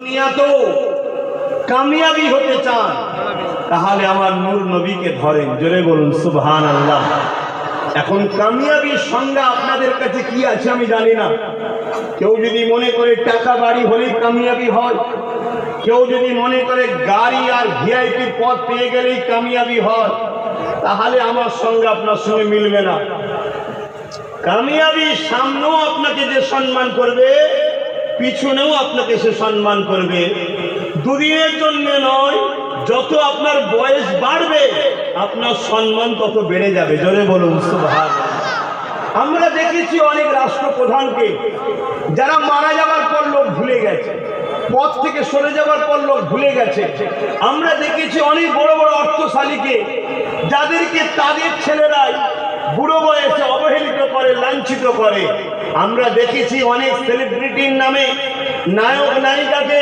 দুনিয়া তো কামিয়াবি হতে চান তাহলে আমার নূর নবীকে ধরেন, জোরে বলুন সুবহানাল্লাহ। এখন কামিয়াবির সংজ্ঞা আপনাদের কাছে কি আছে আমি জানি না। কেউ যদি মনে করে টাকা বাড়ি হলেই কামিয়াবি হয়, কেউ যদি মনে করে গাড়ি আর ভিআইপি পদ পেয়ে গেলেই কামিয়াবি হয়, তাহলে আমার সঙ্গে আপনার সঙ্গে মিলবে না। কামিয়াবির সামনেও আপনাকে যে সম্মান করবে, পিছনেও আপনাকে সে সম্মান করবে। দুদিনের জন্য নয়, যত আপনার বয়স বাড়বে আপনার সম্মান তত বেড়ে যাবে, জোরে বলুন সুবহানাল্লাহ। আমরা দেখেছি অনেক রাষ্ট্রপ্রধানকে যারা মারা যাওয়ার পর লোক ভুলে গেছে, পদ থেকে সরে যাওয়ার পর লোক ভুলে গেছে। আমরা দেখেছি অনেক বড় বড় অর্থশালীকে যাদেরকে তাদের ছেলেরাই বুড়ো বয়সে অবহেলিত করে, লাঞ্ছিত করে। আমরা দেখেছি অনেক সেলিব্রিটির নামে নায়ক নায়িকাকে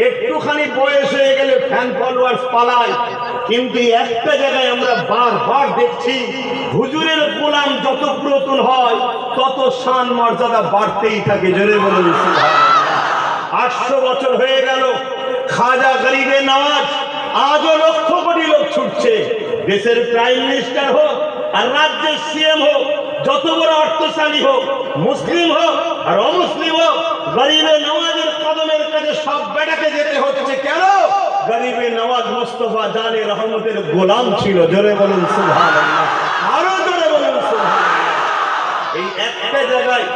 একটুখানি বয়স হয়ে গেলে ফ্যান ফলোয়ার্স পালায়, কিন্তু একটা জায়গায় আমরা বারবার দেখছি হুজুরের গোলাম যত পুরাতন হয় তত শান মর্যাদা বাড়তেই থাকে, জোরে বলুন সুবহানাল্লাহ। 800 বছর হয়ে গেল খাজা গরিবে নওয়াজ, আজও লক্ষ কোটি লোক ছুটছে। দেশের প্রাইম মিনিস্টার হোক আর রাজ্যের সিএম হোক, যত বড় অর্থশালী হোক, মুসলিম হোক আর অমুসলিম হোক, গরিবে নওয়াজের কদমের কাছে সব বেটাকে যেতে হচ্ছে। কেন? গরিবে নওয়াজ মুস্তাফা জানে রহমতের গোলাম ছিল, জোরে বলুন সুবহানাল্লাহ, আরো জোরে বলুন সুবহানাল্লাহ। এই একটা জায়গায়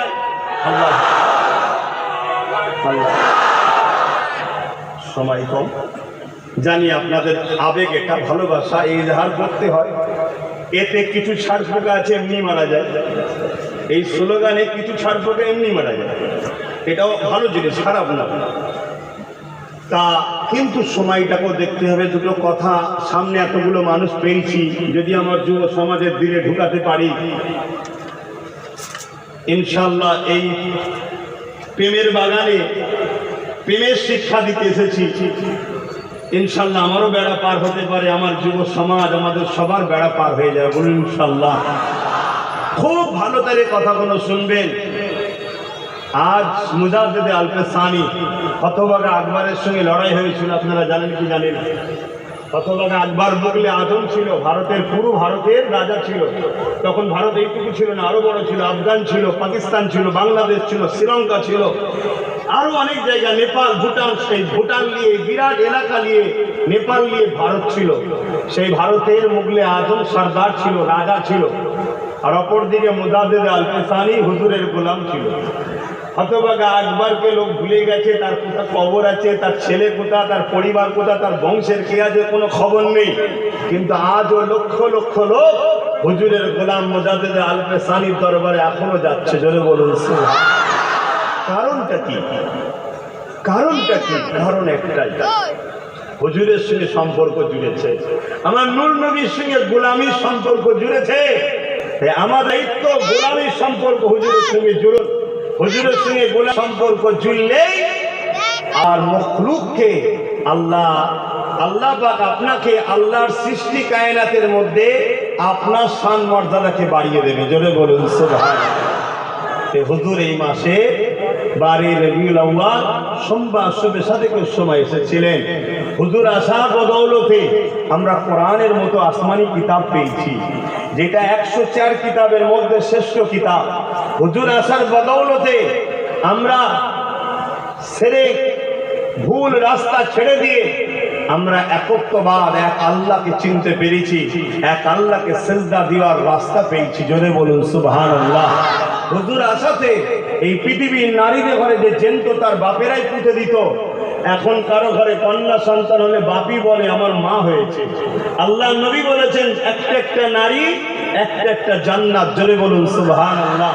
আল্লাহ আল্লাহ, সময় কম, জানি আপনাদের আবেগ, এটা ভালোবাসা, এই ইজহার করতে হয়। এতে কিছু ছাড় পোকা আছে এমনি মারা যায়, এই স্লোগানে কিছু ছাড় পোকা এমনি মারা যায়, এটাও ভালো জিনিস, খারাপ না। তা কিন্তু সময়টাকেও দেখতে হবে। দুটো কথা সামনে, এতগুলো মানুষ পেয়েছি, যদি আমার যুব সমাজের দিলে ঢুকাতে পারি ইনশাআল্লাহ। এই প্রেমের বাগানে প্রেমের শিক্ষা দিতে এসেছি, ইনশাআল্লাহ আমারও বেড়া পার হতে পারে, আমার যুব সমাজ, আমাদের সবার বেড়া পার হয়ে যাবে, বলুন ইনশাআল্লাহ। খুব ভালো করে কথাগুলো শুনবেন। আজ মুজাদ্দিদে আলপেসানি হতভাগা আকবরের সঙ্গে লড়াই হয়েছিল, আপনারা জানেন কি জানেন? হতভাগা আকবর মুগলে আজম ছিল, ভারতের পুরো ভারতের রাজা ছিল। তখন ভারত এইটুকু ছিল না, আরো বড় ছিল। আফগান ছিল, পাকিস্তান ছিল, বাংলাদেশ ছিল, শ্রীলঙ্কা ছিল, আরো অনেক জায়গা, নেপাল, ভুটান। সেই ভুটান নিয়ে বিরাট এলাকা নিয়ে, নেপাল নিয়ে ভারত ছিল। সেই ভারতের মুগলে আজম সরদার ছিল, রাজা ছিল। আর অপরদিকে মুজাদ্দিদে আলপেসানি হুজুরের গোলাম ছিল। হতভাগা আকবরকে লোক ভুলে গেছে, তার কোথায় কবর আছে, তার ছেলে কোথা, তার পরিবার কোথা, তার বংশের কে আছে, কোনো খবর নেই। কিন্তু আজও লক্ষ লক্ষ লোক হুজুরের গোলাম মুজাদ্দিদে আলপেসানির দরবারে এখনো যাচ্ছে, জোরে বলুন সুবহানাল্লাহ। কারণটা কি? কারণটা কি? কারণ একটাই, হুজুরের সঙ্গে সম্পর্ক জুড়েছে, আমার নূর নবীর সঙ্গে গোলামির সম্পর্ক জুড়েছে। আমার দায়িত্ব গোলামির সম্পর্ক হুজুরের সঙ্গে জুড়ুন। হুজুরের সঙ্গে গোলাম সম্পর্ক জুড়লেই আর মখলুককে আল্লাহ পাক আপনাকে আল্লাহর সৃষ্টি কায়নাতের মধ্যে আপনার শান মর্যাদাকে বাড়িয়ে দেবে, জোরে বলুন সুবহানাল্লাহ। হুজুর এই মাসে 12 রবিউল আউয়াল সোমবার শুভে সাদেকের সময় এসেছিলেন। হুজুর আসার বদৌলতে আমরা কোরআনের মতো আসমানি কিতাব পেয়েছি, যেটা 104 কিতাবের মধ্যে শ্রেষ্ঠ কিতাব। হুজুর আসার বদৌলতে আমরা শিরক, ভুল রাস্তা ছেড়ে দিয়ে আমরা একত্ববাদ, এক আল্লাহকে চিনতে পেরেছি, এক আল্লাহকে সিজদা দেওয়ার রাস্তা পেয়েছি, জোরে বলুন সুবহানাল্লাহ। হুজুর আসাতে এই পৃথিবীর নারীদের ঘরে যে জেন্ত তার বাপেরাই পুঁতে দিত, এখন কারো ঘরে কন্যা সন্তান হলে বাপি বলে আমার মা হয়েছে। আল্লাহ নবী বলেছেন একটা একটা নারী একটা একটা জান্নাত, জোরে বলুন সুবহানাল্লাহ।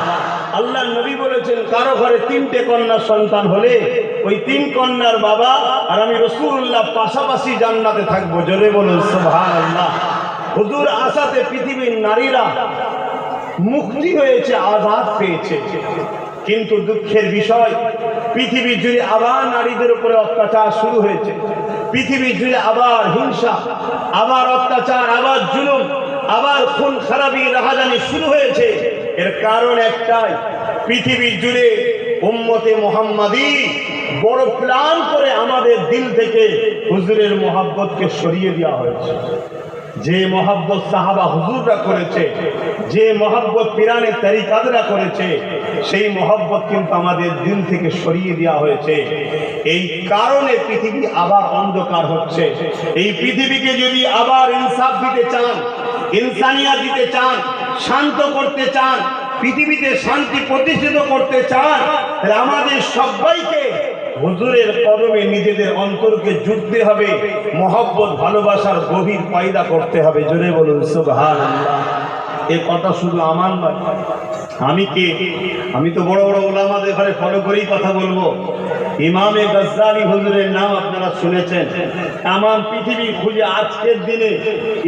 আল্লাহ নবী বলেছেন কারো ঘরে 3টে কন্যা সন্তান হলে ওই 3 কন্যার বাবা আর আমি রাসূলুল্লাহ পাশাপাশি জান্নাতে থাকবো, জোরে বলুন সুবহানাল্লাহ। হুজুর আসাতে পৃথিবীর নারীরা মুক্তি হয়েছে, আজাদ পেয়েছে। কিন্তু দুঃখের বিষয়, পৃথিবী জুড়ে আবার নারীদের উপরে অত্যাচার শুরু হয়েছে। পৃথিবী জুড়ে আবার হিংসা, আবার অত্যাচার, আবার জুলুম, আবার খুন খারাপি, রাহাজানি শুরু হয়েছে। এর কারণ একটাই, পৃথিবী জুড়ে উম্মতে মুহাম্মাদি বড় প্ল্যান করে আমার দিল থেকে হুজুরের মহব্বতকে সরিয়ে দেওয়া হয়েছে। যে মহব্বত সাহাবা হুজুররা করেছে, যে মহব্বত পিরানে তরিকাতরা করেছে, সেই মহব্বত কিন্তু আমাদের দিল থেকে সরিয়ে দেওয়া হয়েছে। এই কারণে পৃথিবী আবার অন্ধকার হচ্ছে। এই পৃথিবীকে যদি আবার ইনসাফ দিতে চান, ইনসানিয়াত দিতে চান, শান্ত করতে চান, পৃথিবীতে শান্তি প্রতিষ্ঠিত করতে চান, তাহলে আমাদের সবাইকে হুজুরের কদমে নিজেদের অন্তরকে জুড়তে হবে, মহব্বত ভালোবাসার গভীর পয়দা করতে হবে। জোরে বলুন সুবহানাল্লাহ। এই কথা শুধু আমার নয়, আমি তো বড় বড় ওলামাদের ঘরে ফলো করেই কথা বলবো। ইমামে গজ্জালি হুজুরের নাম আপনারা শুনেছেন। তামাম পৃথিবী খুঁজে আজকের দিনে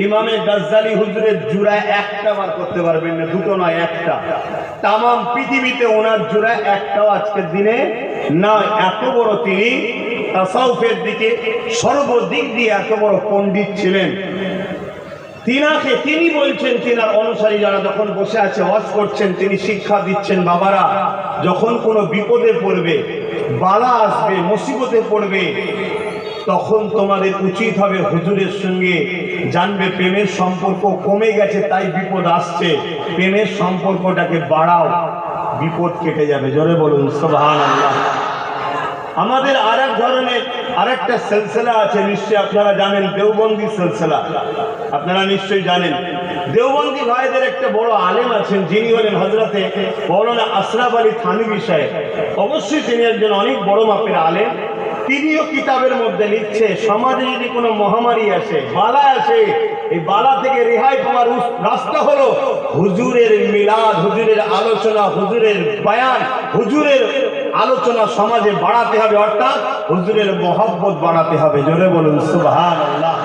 ইমামে গজ্জালি হুজুরের জোড়া একটা বার করতে পারবেন না, দুটো নয়, একটা। তামাম পৃথিবীতে ওনার জোড়া একটাও আজকের দিনে না। এত বড় তিনি তাসাউফের দিকে সর্বদিক দিয়ে এত বড় পণ্ডিত ছিলেন। তিনি বলছেন, তিনার অনুসারী যারা যখন বসে আছে ওয়াজ করছেন, তিনি শিক্ষা দিচ্ছেন, বাবারা যখন কোনো বিপদে পড়বে, বালা আসবে, মুসিবতে পড়বে, তখন তোমাদের উচিত হবে হুজুরের সঙ্গে জানবে প্রেমের সম্পর্ক কমে গেছে তাই বিপদ আসছে, প্রেমের সম্পর্কটাকে বাড়াও, বিপদ কেটে যাবে। জোরে বলুন সুবহানাল্লাহ। আমাদের আরেক ধরনের আরেকটা সিলসিলা আছে, নিশ্চয়ই আপনারা জানেন, দেওবন্দি সিলসিলা। আপনারা নিশ্চয়ই জানেন দেওবন্দি ভাইদের একটা বড় আলেম আছেন, যিনি হলেন হযরতে মাওলানা আশরাফ আলী থানভী সাহেব। অবশ্যই তিনি একজন অনেক বড় মাপের আলেম। তিনিও কিতাবের মধ্যে লিখছে, সমাজে যদি কোনো মহামারী আসে, বালা আসে, এই বালা থেকে রেহাই পাওয়ার রাস্তা হলো হুজুরের মিলাদ, হুজুরের আলোচনা, হুজুরের বয়ান, হুজুরের আলোচনা সমাজে বাড়াতে হবে, অর্থাৎ হুজুরের মহব্বত বাড়াতে হবে। জোরে বলুন সুবহানাল্লাহ।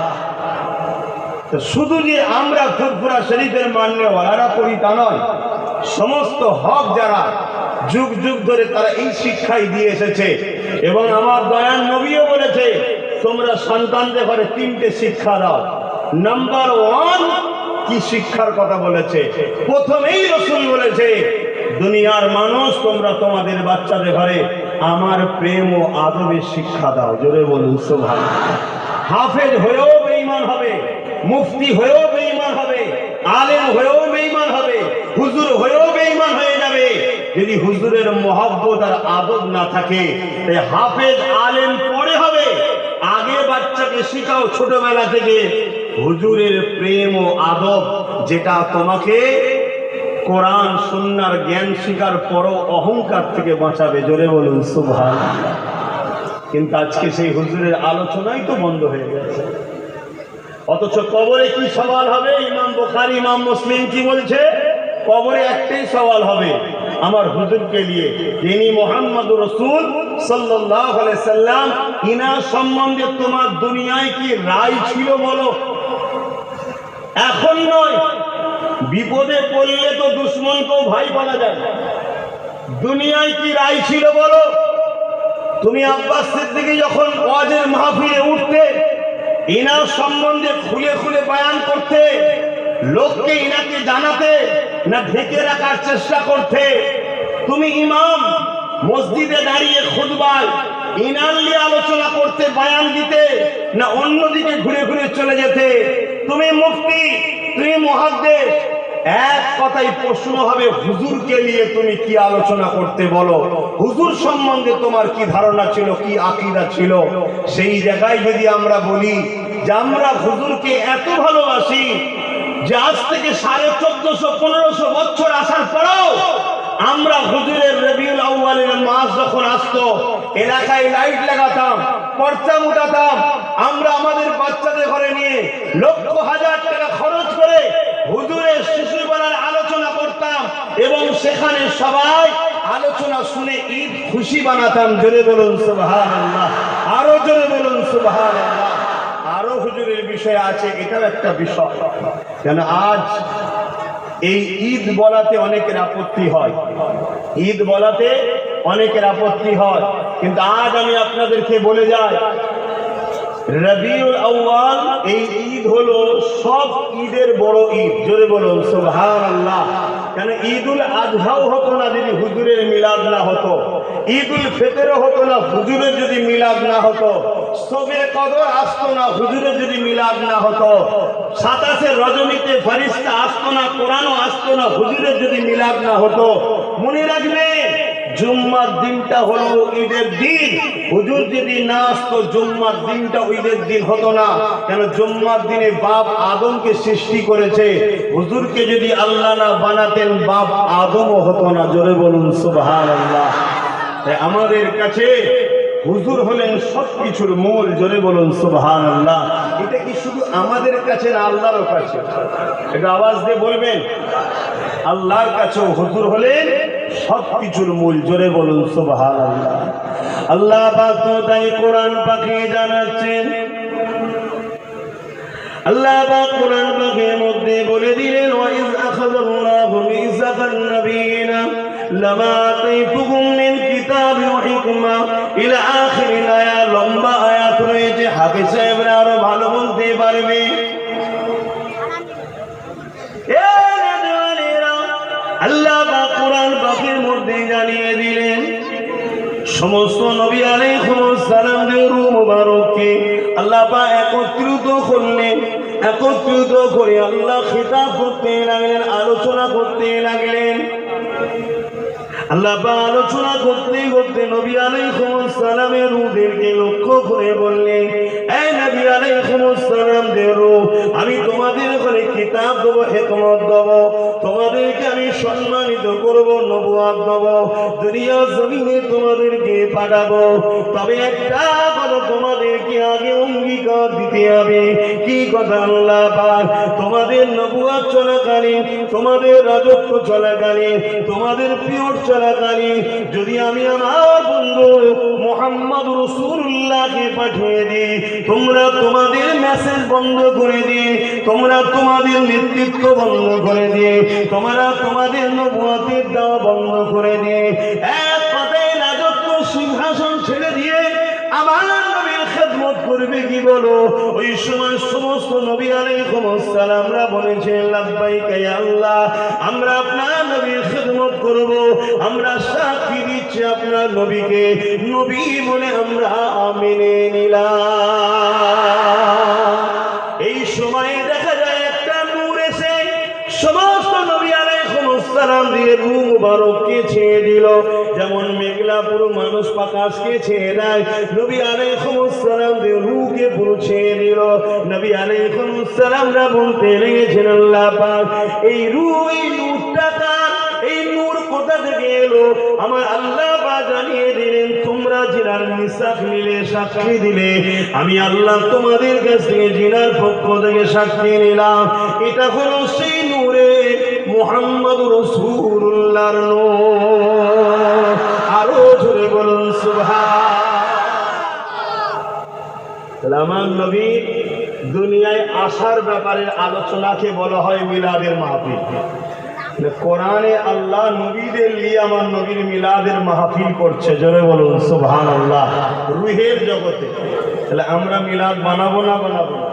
শুধু যে আমরা ফুরফুরা শরীফের মান্যওয়ালারা করি তা নয়, সমস্ত হক যারা যুগ যুগ ধরে তারা এই শিক্ষাই দিয়ে এসেছে। এবং আমার দয়াল নবীও বলেছে, তোমরা সন্তানদের ঘরে 3টে শিক্ষা দাও। নাম্বার 1 কি শিক্ষার কথা বলেছে? প্রথমেই রাসূল বলেছে, দুনিয়ার মানুষ তোমরা তোমাদের বাচ্চাদের ঘরে আমার প্রেম ও আদবের শিক্ষা দাও। জোরে বলুন সুবহানাল্লাহ। হাফেজ হয়েও বেঈমান হবে, মুফতি হয়েও বেঈমান হবে, আলেম হয়েও বেঈমান হবে, হুজুর হয়েও বেঈমান হয়ে যাবে যদি হুজুরের মহব্বত আর আদব না থাকে। তাই হাফেজ আলেম পরে হবে, আগে বাচ্চাকে শিখাও ছোটবেলা থেকে হুজুরের প্রেম ও আদব, যেটা তোমাকে কোরআন সুন্নাহর জ্ঞান শিকার পরও অহংকার থেকে বাঁচাবে। জোরে বলুন সুবহানাল্লাহ। কিন্তু আজকে সেই হুজুরের আলোচনাই তো বন্ধ হয়ে গেছে। অথচ কবরে কি সওয়াল হবে? ইমাম বুখারী, ইমাম মুসলিম কি বলছে? কবরে একটাই সওয়াল হবে আমার হুজুরকে নিয়ে, যিনি মুহাম্মদুর রাসূল সাল্লাল্লাহু আলাইহি সাল্লাম, ইনার সম্বন্ধে তোমার দুনিয়ায় কি রায় ছিল বলো? এখন নয়, বিপদে পড়লে তো দুশমনকেও ভাই বলা যায়। দুনিয়ায় কি রায় ছিল বলো? তুমি আব্বাস সিদ্দিকী যখন ওয়াজের মাহফিলে উঠতে, ইনার সম্বন্ধে খুলে খুলে বয়ান করতে, লোককে ইনাকে জানাতে না ঢেকে রাখার চেষ্টা করতে? তুমি ইমাম মসজিদে দাঁড়িয়ে খুতবায় ইনার নিয়ে আলোচনা করতে, বয়ান দিতে, না অন্যদিকে ঘুরে ঘুরে চলে যেতে? তুমি মুফতি, তুমি মুহাদ্দিস, এক কথাই প্রশ্ন হবে, হুজুরকে নিয়ে তুমি কি আলোচনা করতে বলো? হুজুর সম্বন্ধে তোমার কি ধারণা ছিল, কি আকীদা ছিল? সেই জায়গায় যদি আমরা বলি যে আমরা হুজুরকে এত ভালোবাসি যে আজ থেকে 1450-1500 বছর আসার পরেও আমরা হুজুরের রবিউল আউয়ালের মাস যখন আসতো, এলাকায় লাইট লাগাতাম, পর্চা উঠাতাম, আমরা আমাদের বাচ্চাদের ঘরে নিয়ে লক্ষ হাজার টাকা খরচ করে হুজুরের শিশুবেলার আলোচনা করতাম এবং সেখানে সবাই আলোচনা শুনে ঈদ খুশি বানাতাম। জোরে বলুন সুবহানাল্লাহ, আরো জোরে বলুন সুবহানাল্লাহ। আরো হুজুরের বিষয় আছে, এটাও একটা বিষয়। কেন আজ এই ঈদ বলাতে অনেকের আপত্তি হয়, ঈদ বলাতে অনেকের আপত্তি হয়, কিন্তু আজ আমি আপনাদেরকে বলে যাই, রবিউল আউয়াল এই ঈদ হলো সব ঈদের বড় ঈদ। জোরে বলুন সুবহানাল্লাহ। কেন ঈদুল আজহাও হতো না যদি হুজুরের মিলাদ না হতো, ঈদুল ফিতরও হতো না হুজুরের যদি মিলাদ না হতো। সবে কদর আসতো না হুজুরের যদি মিলাদ না হতো, 27 রজনীতে ফেরেশতা আসতো না, কোরআনও আসতো না হুজুরের যদি মিলাদ না হতো। মনে রাখবেন, জুম্মার দিনটা হলো ঈদের দিন, হুজুর যদি না আসতো জুম্মার দিনটা ঈদের দিন হতো না। কেন? জুম্মার দিনে বাপ আদমকে সৃষ্টি করেছে, হুজুরকে যদি আল্লাহ না বানাতেন বাপ আদমও হতো না। জোরে বলুন সুবহানাল্লাহ। আমাদের কাছে হুজুর হলেন সবকিছুর মূল। জোরে বলুন সুবহানাল্লাহ। এটা কি শুধু আমাদের কাছে না আল্লাহর কাছে? একটু আওয়াজ দিয়ে বলবেন, আল্লাহর কাছেও হুজুর হলেন সবকিছুর মূল। জোরে বলুন সুবহানাল্লাহ। আল্লাহ পাক তো তাই কোরআন পাকে জানাচ্ছেন, আল্লাহ পাক কোরআন পাকের মধ্যে বলে দিলেন, ওয়াইজ আখাযাল্লাহু মিসাকান নাবিয়িনা লামা আতাইতুকুম মিন কিতাবি ওয়া হিকমা ইলা আখিরিল আয়াত। লম্বা আয়াত রয়েছে, হাফেজ সাহেবরা আরো ভালো বলতে পারবে। আল্লাহ পাক কোরআন পাকের মধ্যে জানিয়ে দিলেন, সমস্ত নবী আলাইহিস সালামদের রূহ মুবারককে আল্লাহ পাক একত্রিত করলেন। একত্রিত করে আল্লাহ খিতাব করতে লাগলেন, আলোচনা করতে লাগলেন। আল্লাহ পাক আলোচনা করতে করতে নবী আলাইহিস সালামের রূহদেরকে লক্ষ্য করে বললেন, এই নবী আলাইহিস সালামদের রূহ, আমি তোমাদের ঘরে কিতাব দেব, হিকমত দেব, তোমাদেরকে আমি সম্মানিত করব, নবুয়ত দেব, দুনিয়া জমিনে তোমাদেরকে পাঠাবো। তবে একটা কথা তোমাদেরকে আগে অঙ্গীকার দিতে হবে। কি কথা? আল্লাহ পাক তোমাদের নবুয়ত চলাকালীন, তোমাদের রাজত্ব চলাকালীন, তোমাদের পিরিয়ড চলাকালীন যদি আমি আমার বন্ধু মুহাম্মদ রাসূলুল্লাহকে পাঠিয়ে দিই, তোমরা তোমাদের মেসেজ বন্ধ করে দিয়ে, তোমরা তোমাদের নেতৃত্ব বন্ধ করে দিয়ে, তোমরা তোমাদের নবুয়তের দাওয়া বন্ধ করে দিয়ে, এক কথায় রাজত্ব সিংহাসন ছেড়ে দিয়ে আমার নবীর খেদমত করবে। কি বলো? ওই সময় সমস্ত নবী আলাইহিস সালামরা বলেছেন, লাব্বাইকা ইয়া আল্লাহ, আমরা আপনার নবীর খেদমত করব, আমরা সাক্ষী দিচ্ছি আপনার নবীকে নবী বলে আমরা মেনে নিলাম। এই সময় দেখা যায় একটা নূর এসে সমস্ত নবী আলাইহিস সালাম দিয়ে রূহ মুবারককে ছেয়ে দিল। যেমন মেঘলা পুরো মানুষ আকাশকে ছেয়ে দেয়, নবী আলাইহিস সালাম দিয়ে রূহকে পুরো ছেয়ে দিল। নবী আলাইহিস সালামরা বলতে লেগেছেন, আল্লাহ পাক এই রূহ, এই নূরটা কার? এই নূর কোথা থেকে এলো? আমার আল্লাহ পাক জানিয়ে দিলেন, তোমরা জিনার মিসাক নিলে, সাক্ষী দিলে, আমি আল্লাহ তোমাদের কাছ থেকে জিনার পক্ষ থেকে সাক্ষী নিলাম। এটা হলো সেই নূরে মুহাম্মদ রাসূলুল্লাহর নূর। আরো জোরে বলুন সুবহানাল্লাহ। আমার নবী দুনিয়ায় আসার ব্যাপারে আলোচনাকে বলা হয় মিলাদের মাহফিল। কোরআনে আল্লাহ নবীদের নিয়ে আমার নবীর মিলাদের মাহফিল করছে। জোরে বলুন সুবহানাল্লাহ। রুহের জগতে তাহলে আমরা মিলাদ বানাবো না? বানাবো না?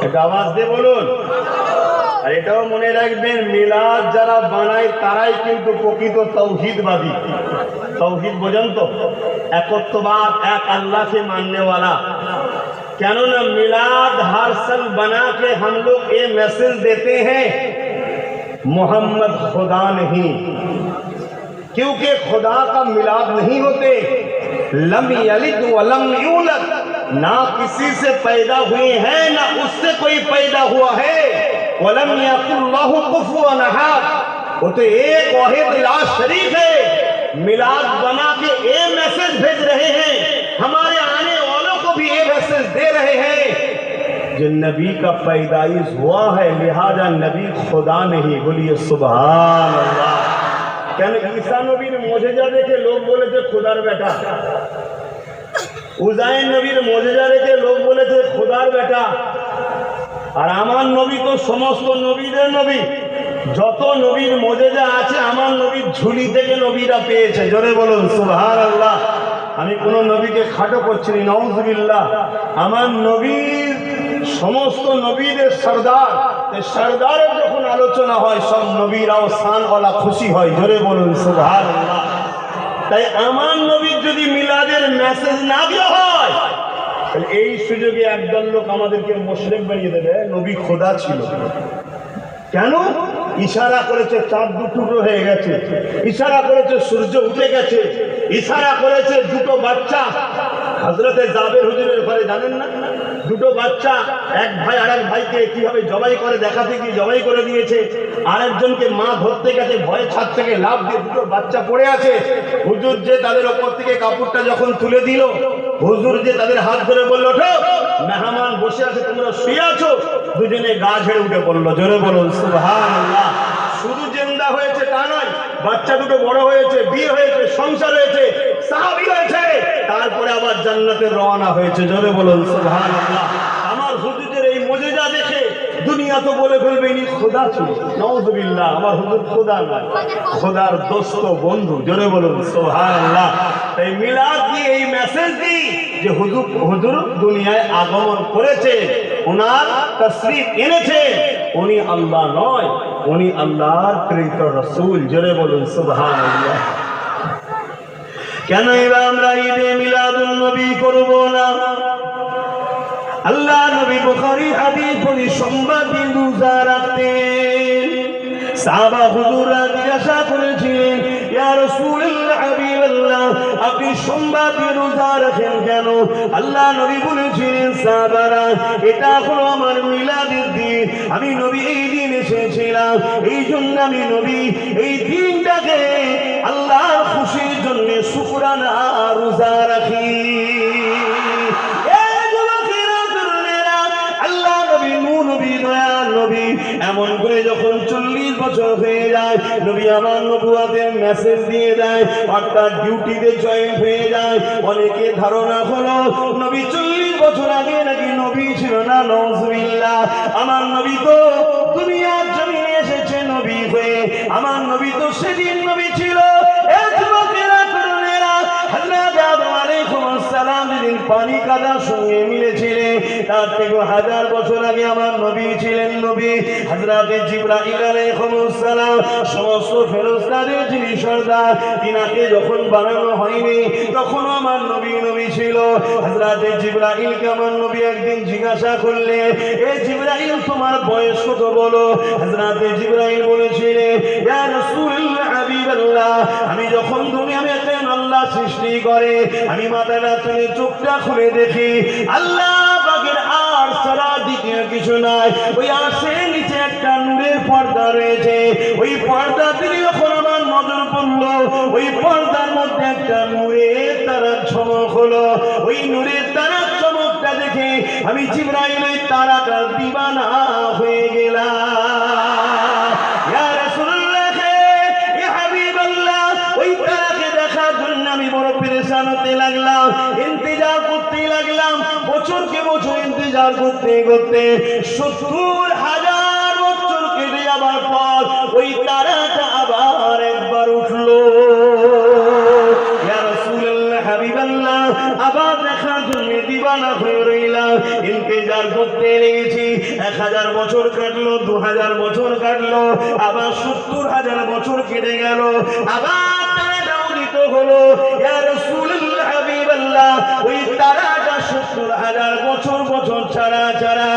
এটা আওয়াজ দিয়ে বলুন। আর এটাও মনে রাখবেন, মিলাদ যারা বানায় তারাই কিন্তু প্রকৃত তৌহিদবাদী। তৌহিদ বোঝেন তো? একত্ববাদ, এক আল্লাহকে मानने কেননা मिलाद हर साल बना के हम लोग ये मैसेज देते हैं, मोहम्मद खुदा नहीं, क्योंकि खुदा का मिलाद नहीं होते। लम यलिद व लम यूलद, ना किसी से पैदा हुए हैं ना उससे कोई पैदा हुआ है। वलम यकुल्लाहु कुफुवन अहद, वो तो एक वाहिद ला शरीक है। मिलाद बना के ये मैसेज भेज रहे हैं, हमारे आने वालों को भी ये मैसेज दे रहे हैं जो नबी का पैदाइश हुआ है, लिहाजा नबी खुदा नहीं। बोलिए सुभान अल्लाह। কেন? ঈসা নবীর মুজিজা দেখে লোক বলেছে খোদার বেটা, উজাইর নবীর মুজিজা দেখে লোক বলেছে খোদার বেটা। আর আমার নবী তো সমস্ত নবীদের নবী। যত নবীর মুজিজা আছে আমার নবীর ঝুলি থেকে নবীরা পেয়েছে। জোরে বলুন সুবহানাল্লাহ। আমি কোন নবীকে খাটো করছি না, নাউযুবিল্লাহ। আমার নবীর সমস্ত নবীদের সরদার, সরদারের যখন আলোচনা হয় সব নবীরাও শানওয়ালা খুশি হয়। জোরে বলুন সুবহানাল্লাহ। তাই আমার নবীর যদি মিলাদের মেসেজ না দেওয়া হয় এই সুযোগে একদল লোক আমাদেরকে মুশরিক বানিয়ে দেবে, নবী খোদা ছিল। কেন? ইশারা করেছে চাঁদ দু টুকরো হয়ে গেছে, ইশারা করেছে সূর্য উঠে গেছে, ইশারা করেছে দুটো বাচ্চা হযরতে জাবের হুজুরের ঘরে, জানেন না? দুটো বাচ্চা, এক ভাই আর এক ভাইকে কিভাবে জবাই করে দেখাতে গিয়ে জবাই করে দিয়েছে। আরেকজনকে মা ধরতে গেছে, ভয়ে ছাদ থেকে লাফ দিয়ে দুটো বাচ্চা পড়ে আছে। হুজুর যে তাদের ওপর থেকে কাপড়টা যখন তুলে দিল, হুজুর যে তাদের হাত ধরে বলল, ওঠো, মেহমান বসে আছে, তোমরা শুয়ে আছো। দুজনে গা ঝেড়ে উঠে পড়লো। জোরে বলুন সুবহানাল্লাহ। শুধু জিন্দা হয়েছে তা নয়, বাচ্চা দুটো বড় হয়েছে, বিয়ে হয়েছে, সংসার হয়েছে, সাহাবী হয়েছে, তারপরে আবার জান্নাতে রওনা হয়েছে। জোরে বলুন সুবহানাল্লাহ। আমার হুজুরের এই মুজিজা দেখে দুনিয়া তো বলে ফেলবে ইনি খোদা ছিল। নাউযুবিল্লাহ, আমার হুজুর খোদা নয়, খোদার দোস্ত বন্ধু। জোরে বলুন সুবহানাল্লাহ। তাই মিলাদ দিয়ে এই মেসেজ দিই যে হুজুর দুনিয়ায় আগমন করেছে, ওনার তাশরীফ এনেছে, উনি আল্লাহ নয়, উনি আল্লাহর প্রেরিত রাসূল। জোরে বলুন সুবহানাল্লাহ। কেন এবার আমরা ঈদে মিলাদুন নবী করব না? আল্লাহ নবী বুখারী হাদিস বলি সোমবার দিন রোজা রাখতেন। সাহাবা হুজুররা জিজ্ঞাসা করেছিলেন, ইয়া রাসূলুল্লাহ, হাবিবাল্লাহ, আপনি সোমবার দিন রোজা রাখেন কেন? আল্লাহ নবী বলেছিলেন, সাহাবারা, এটা হলো আমার মিলাদের দিন, আমি নবী এই দিন এসেছিলাম, এই জন্য আমি নবী এই দিনটাকে আল্লাহর খুশির জন্য শুকরানা রোজা রাখি। এমন করে যখন 40 বছর হয়ে যায়, নবী আমার নবুয়তের মেসেজ দিয়ে দেয়, অর্থাৎ ডিউটিতে জয়েন হয়ে যায়। অনেকে ধারণা হলো নবী 40 বছর আগে নাকি নবী ছিল না। নাউযুবিল্লাহ। আমার নবী তো দুনিয়ার জমিনে এসেছে নবী হয়ে, আমার নবী তো সেদিন নবী ছিল। যেদিন পানি কাদার সঙ্গে মিলেছিলেন, তার থেকে 1000 বছর আগে আমার নবী ছিলেন নবী। হযরতে জিবরাইল আলাইহিস সালাম সমস্ত ফেরেশতাদের যিনি সর্দার, তিনাকে যখন বানানো হয়নি তখন আমার নবী নবী ছিল। হযরতে জিবরাইলকে আমার নবী একদিন জিজ্ঞাসা করলেন, এ জিবরাইল, তোমার বয়স কত বলো? হযরতে জিবরাইল বলেছিলেন, ইয়া রাসূলুল্লাহ, হাবিবাল্লাহ, আমি যখন দুনিয়াতে আল্লাহ সৃষ্টি করে আমি মাথাটা তুলে চোখটা খুলে দেখি আল্লাহ পাকের আর সারা দিকে কিছু নাই। ওই আরশের নিচে একটা নূরের পর্দা রয়েছে, ওই পর্দা থেকে যখন আমার নজর পড়লো, ওই পর্দার মধ্যে একটা নূরের তারার চমক হলো। ওই নূরের তারার চমকটা দেখে আমি জিবরাইল ওই তারাটার দিবানা হয়ে গেলাম। ইয়া রাসূলুল্লাহ, ইয়া হাবিবাল্লাহ, ওই তারাকে দেখার জন্য আমি বড় পেরেশান হতে লাগলাম, ইন্তজার করতে লাগলাম। বছরকে বছর ইন্তজার করতে করতে 70,000 বছর কেটে যাবার পর ওই তারাটা আবার একবার উঠলো। ইয়া রাসূলুল্লাহ, হাবিবাল্লাহ, আবার দেখার জন্য দিবানা হয়ে রইলাম। ইন্তজার করতে লেগেছি। 1000 বছর কাটলো, 2000 বছর কাটলো, আবার 70,000 বছর কেটে গেল। আবার তারাটা উদিত হলো। ইয়া রাসূলুল্লাহ, হাবিবাল্লাহ, ওই তারাটা 70,000 বছর বছর ছাড়া ছাড়া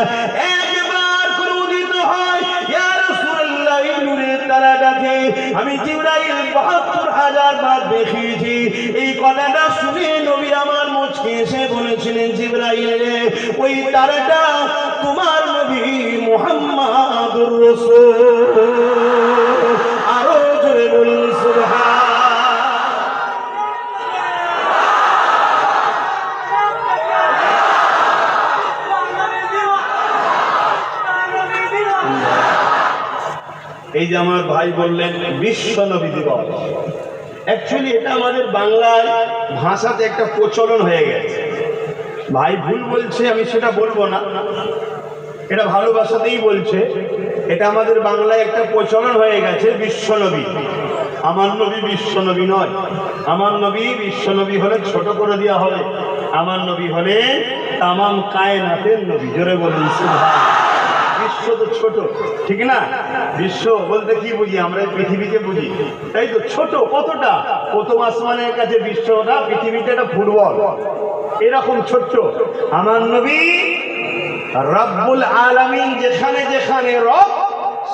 একবার করে উদিত হয়। ইয়া রাসূলুল্লাহ, এই নূরের তারাটাকে আমি জিবরাইল 72,000 বার দেখিয়েছি। এই কথাটা শুনে নবী আমার মুচকি এসে বলেছিলেন, জিবরাইল রে, ওই তারাটা তোমার নবী মুহাম্মাদুর রাসূল। আরো জোরে বলুন সুবহান। এই যে আমার ভাই বললেন বিশ্ব নবী দিবস, অ্যাকচুয়ালি এটা আমাদের বাংলায় ভাষাতে একটা প্রচলন হয়ে গেছে। ভাই ভুল বলছে, আমি সেটা বলবো না, এটা ভালোবাসাতেই বলছে। এটা আমাদের বাংলায় একটা প্রচলন হয়ে গেছে বিশ্ব নবী। আমার নবী বিশ্ব নবী নয়। আমার নবী বিশ্ব নবী হলে ছোট করে দেওয়া হবে, আমার নবী হলে তামাম কায়নাতের নবী। জোরে বলুন সুবহান। বিশ্ব বিশ্ব তো ছোট, ঠিক না? বিশ্ব বলতে কি বুঝি আমরা? পৃথিবীকে বুঝি, তাই তো। ছোট কতটা? প্রথম আসমানের কাছে বিশ্বটা, পৃথিবীটা একটা ফুটবল, এরকম ছোট্ট। আমার নবী রব্বুল আলামিন যেখানে যেখানে রব,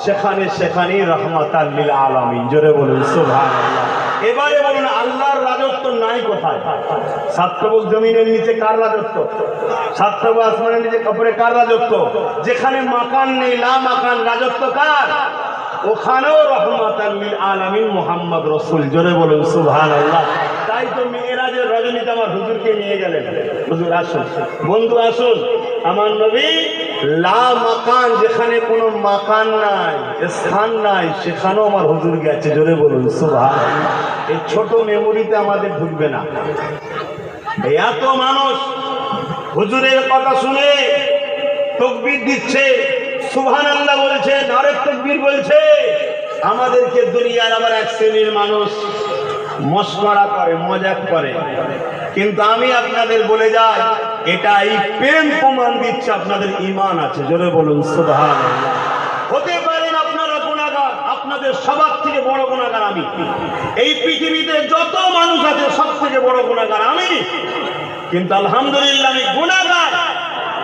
সেখানে সেখানেই রহমাতাল লিল আলামিন। জোরে বলুন সুবহানাল্লাহ। এবারে বলুন আল্লাহর রাজত্ব নাই কোথায়? সাতবক জমিনের নিচে কার রাজত্ব? সাতবক আসমানের নিচে কাপড়ে কার রাজত্ব? যেখানে মাকান নেই, লা মাকান, রাজত্ব কার? ওখানেও রহমাতাল লিল আলামিন মুহাম্মদ রাসূল। জোরে বলুন সুবহানাল্লাহ। তাই তো মেরাজের রজনীতে আমার হুজুরকে নিয়ে গেলেন। হুজুর আসুন, বন্ধু আসুন। আমার নবী লা মাকান, যেখানে কোনো মাকান নাই, স্থান নাই, সেখানেও আমার হুজুর গেছে। জোরে বলুন সুবহানাল্লাহ। এই ছোট মেমোরিতে আমাদের ঢুকবে না। এত মানুষ হুজুরের কথা শুনে তাকবীর দিচ্ছে, সুবহানাল্লাহ বলছে, নারে তাকবীর বলছে। আমাদেরকে দুনিয়ার আবার এক শ্রেণীর মানুষ মস্করা করে, মজাক করে। কিন্তু আমি আপনাদের বলে যাই, এটা এই প্রেম প্রমাণ দিচ্ছে আপনাদের ঈমান আছে। জোরে বলুন সুবহানাল্লাহ। হতে পারেন আপনারা গুনাহগার, আপনাদের সবার থেকে বড় গুনাহগার আমি। এই পৃথিবীতে যত মানুষ আছে সব থেকে বড় গুনাহগার আমি। কিন্তু আলহামদুলিল্লাহ আমি গুনাহগার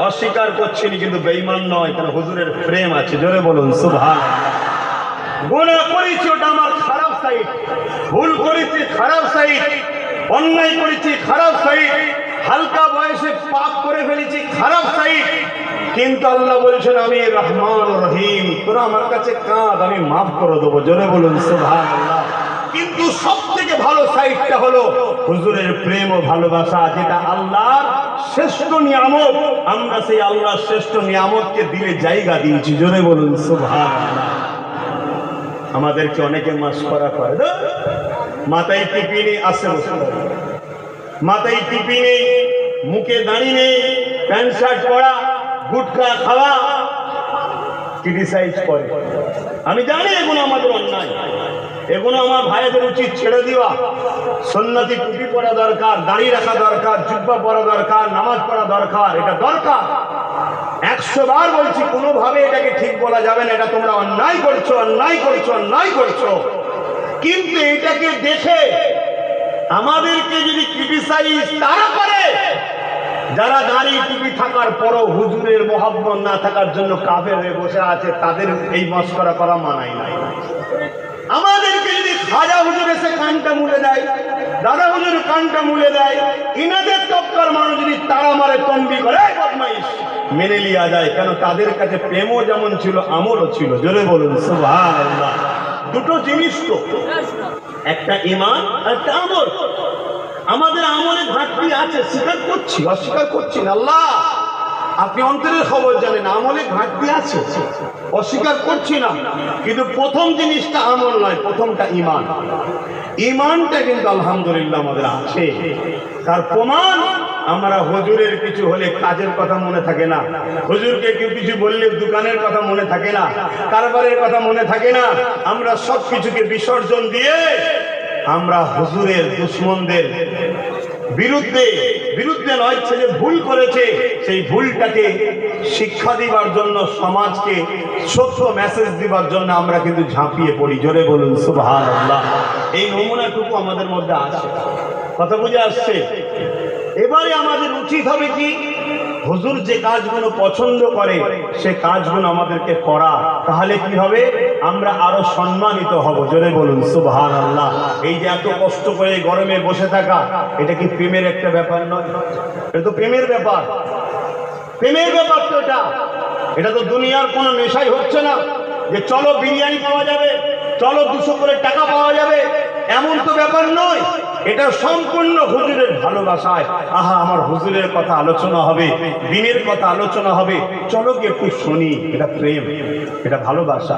অস্বীকার করছি না, কিন্তু বেঈমান নয়, কারণ হুজুরের প্রেম আছে। জোরে বলুন সুবহানাল্লাহ। গুনাহ করেছি, ওটা আমার খারাপ সাইড। ভুল করেছি, খারাপ সাইড। অন্যায় করেছি, খারাপ সাইড। হালকা বয়সে পাপ করে ফেলেছি, খারাপ সাইড। কিন্তু আল্লাহ বলছেন আমি রহমান রহিম, তোরা আমার কাছে কাঁদ, আমি মাফ করে দেবো। জোরে বলুন সুবহানাল্লাহ। কিন্তু সব থেকে ভালো সাইডটা হলো হুজুরের প্রেম ও ভালোবাসা, যেটা আল্লাহর শ্রেষ্ঠ নিয়ামত। আমরা সেই আল্লাহর শ্রেষ্ঠ নিয়ামতকে দিলে জায়গা দিয়েছি। জোরে বলুন সুবহানাল্লাহ। আমাদেরকে অনেকে মাসকরা করে, মাথায় টিপি নেই, আসে মাথায় টিপি নেই, মুখে দাঁড়িয়ে নেই, প্যান্ট শার্ট পরা, গুটখা খাওয়া, ক্রিটিসাইজ করে। আমি জানি এগুলো আমাদের অন্যায়, এগুলো আমার ভাইদের উচিত ছেড়ে দেওয়া। সুন্নতি টুপি পরা দরকার, দাড়ি রাখা দরকার, জুব্বা পরা দরকার, নামাজ পড়া দরকার, এটা দরকার। 100 বার বলছি, কোনোভাবে এটাকে ঠিক বলা যাবে না, এটা তোমরা অন্যায় করছো, অন্যায় করছো, অন্যায় করছো। কিন্তু এটাকে দেখে আমাদেরকে যদি ক্রিটিসাইজ তারা করে, যারা দাড়ি টুপি থাকার পরও হুজুরের মহব্বত না থাকার জন্য কাফের হয়ে বসে আছে, তাদের এই মস্করা করা মানায় না। আমাদেরকে যদি খাজা হুজুর এসে কানটা মুলে দেয়, দাদা হুজুর কানটা মুলে দেয়, ইনাদের টক্কর মানুষ যদি তারা মারে, তম্বি করে, বদমাইশ, মেনে লিয়া যায়। কেন? তাদের কাছে প্রেমও যেমন ছিল, আমলও ছিল। জোরে বলুন সুবহানাল্লাহ। দুটো জিনিস তো, একটা ঈমান আর একটা আমল। আমাদের আমলে ঘাটতি আছে, স্বীকার করছি, অস্বীকার করছি না। আল্লাহ আপনি অন্তরের খবর জানেন, আমলে ঘাটতি আছে, অস্বীকার করছি না। কিন্তু প্রথম জিনিসটা আমল নয়, প্রথমটা ঈমান। ঈমানটা কিন্তু আলহামদুলিল্লাহ আমাদের আছে। তার প্রমাণ, আমরা হুজুরের কিছু হলে কাজের কথা মনে থাকে না, হুজুরকে কেউ কিছু বললে দোকানের কথা মনে থাকে না, কারবারের কথা মনে থাকে না। আমরা সব কিছুকে বিসর্জন দিয়ে আমরা হুজুরের দুশমনদের বিরুদ্ধে নয়, ছেলে ভুল করেছে সেই ভুলটাকে শিক্ষা দিবার জন্য, সমাজকে সত্য মেসেজ দিবার জন্য আমরা কিন্তু ঝাঁপিয়ে পড়ি। জোরে বলুন সুবহানাল্লাহ। এই নমুনাটুকু আমাদের মধ্যে আছে। কথা বুঝে আসছে? এবারে আমাদের উচিত হবে কি, হুজুর যে কাজগুলো পছন্দ করে সে কাজগুলো আমাদেরকে করা। তাহলে কি হবে? আমরা আরো সম্মানিত হব। জোরে বলুন সুবহানাল্লাহ। এই যে এত কষ্ট করে গরমে বসে থাকা, এটা কি প্রেমের একটা ব্যাপার নয়? এটা তো প্রেমের ব্যাপার, প্রেমের ব্যাপার তো এটা। এটা তো দুনিয়ার কোনো নেশাই হচ্ছে না যে চলো বিরিয়ানি পাওয়া যাবে, চলো 200 করে টাকা পাওয়া যাবে, এমন তো ব্যাপার নয়। এটা সম্পূর্ণ হুজুরের ভালোবাসায়। আহা, আমার হুজুরের কথা আলোচনা হবে, দিনের কথা আলোচনা হবে, চলো কি একটু শুনি। এটা প্রেম, এটা ভালোবাসা।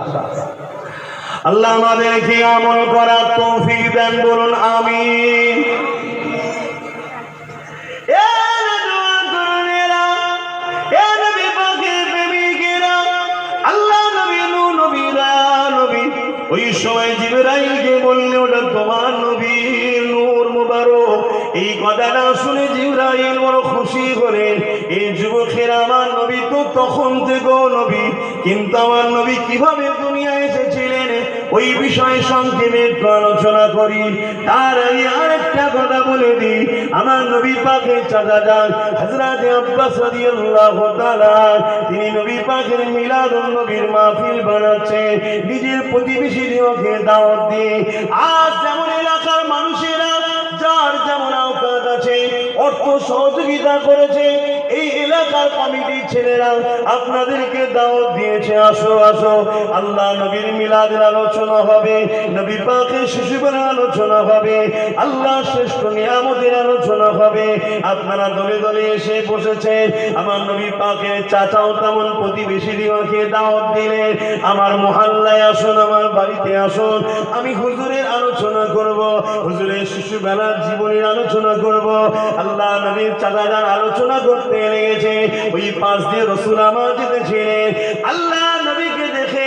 আল্লাহ আমাদেরকে আমল করার তৌফিক দেন, বলুন আমিন। ওই সময় জিবরাইলকে বললে, ওটা তোমার নবী নূর মুবারক। এই কথাটা শুনে জিবরাইল বড় খুশি হলেন। এই যুবকেরা, আমার নবী তো তখন থেকেও নবী, কিন্তু আমার নবী কিভাবে দুনিয়ায় এসেছিলেন ওই বিষয়ে সংক্ষেপে একটু আলোচনা করি। তার আগে আরেকটা কথা বলে দিই, আমার নবী পাকের চাচা যান হযরত আব্বাস রাদিয়াল্লাহু তাআলা, তিনি নবী পাকের মিলাদুন নবীর মাহফিল বানাচ্ছেন, নিজের প্রতিবেশীদেরকে দাওয়াত দিয়ে। আজ যেমন এলাকার মানুষেরা যার যেমন আওকাত আছে অর্থ সহযোগিতা করেছে, এই এলাকার কমিটির ছেলেরা আপনাদেরকে দাওয়াত দিয়েছে, আসো আসো, আল্লাহ নবীর মিলাদের আলোচনা হবে, নবী পাকের শিশুবেলার আলোচনা হবে, আল্লাহ শ্রেষ্ঠ নিয়ামতের আলোচনা হবে। আপনারা দলে দলে এসে বসেছেন। আমার নবী পাকের চাচাও তেমন প্রতিবেশীদেরকে দাওয়াত দিলেন, আমার মহল্লায় আসুন, আমার বাড়িতে আসুন, আমি হুজুরের আলোচনা করব, হুজুরের শিশুবেলার জীবনের আলোচনা করব। আল্লাহ নবীর চাচা যান আলোচনা করতে লেগেছে, ওই পাশ দিয়ে রাসূল আমার যেতেছিলেন। আল্লাহ নবীকে দেখে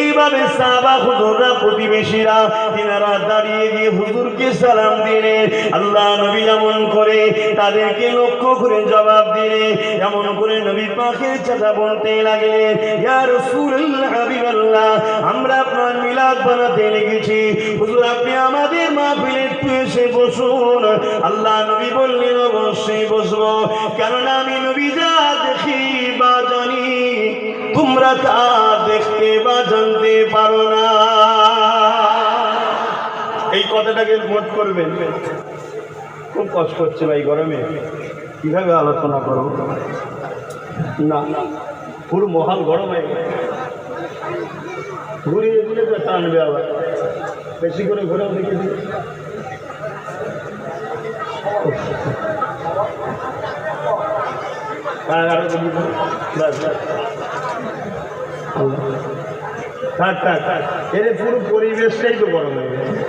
এইভাবে সাহাবা হুজুররা প্রতিবেশীরা তিনারা দাঁড়িয়ে গিয়ে হুজুরকে সালাম দিলেন। আল্লাহ নবী এমন করে তাদেরকে লক্ষ্য করে জবাব দিলেন, এমন করে নবী পাকের চাচা বলতে লাগলেন, ইয়া রাসূলুল্লাহ, হাবিবাল্লাহ, আমরা আপনার মিলাদ বানাতে লেগেছি, হুজুর আপনি আমাদের মাহফিলে একটু এসে বসুন। আল্লাহ নবী বললেন, অবশ্যই বসবো, কেননা আমি নবী যা দেখি বা জানি তোমরা তা দেখতে বা জানতে পারো না। এই কথাটাকে নোট করবেন। খুব কষ্ট হচ্ছে ভাই গরমে, কিভাবে আলোচনা করো না, পুরো মহাল গরম হয়ে গেছে, ঘুরিয়ে দিলে তো টানবে, আবার বেশি করে ঘুরেও দেখে দিলে। পুরো পরিবেশটাই তো গরম হয়ে গেছে,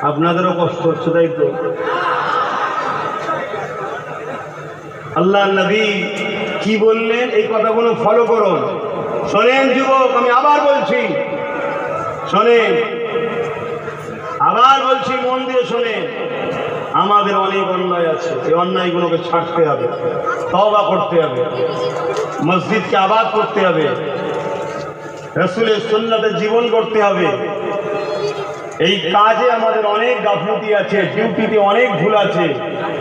আপনাদেরও কষ্ট হচ্ছে, তাই তো। আল্লাহ নবী কি বললেন এই কথাগুলো ফলো করুন। শোনেন যুবক, আমি আবার বলছি, শোনেন, আবার বলছি, মন দিয়ে শোনেন। আমাদের অনেক অন্যায় আছে, এই অন্যায়গুলোকে ছাড়তে হবে, তওবা করতে হবে, মসজিদকে আবাদ করতে হবে, রাসূলের সুন্নাতে জীবন করতে হবে। এই কাজে আমাদের অনেক গাফলতি আছে, ডিউটিতে অনেক ভুল আছে,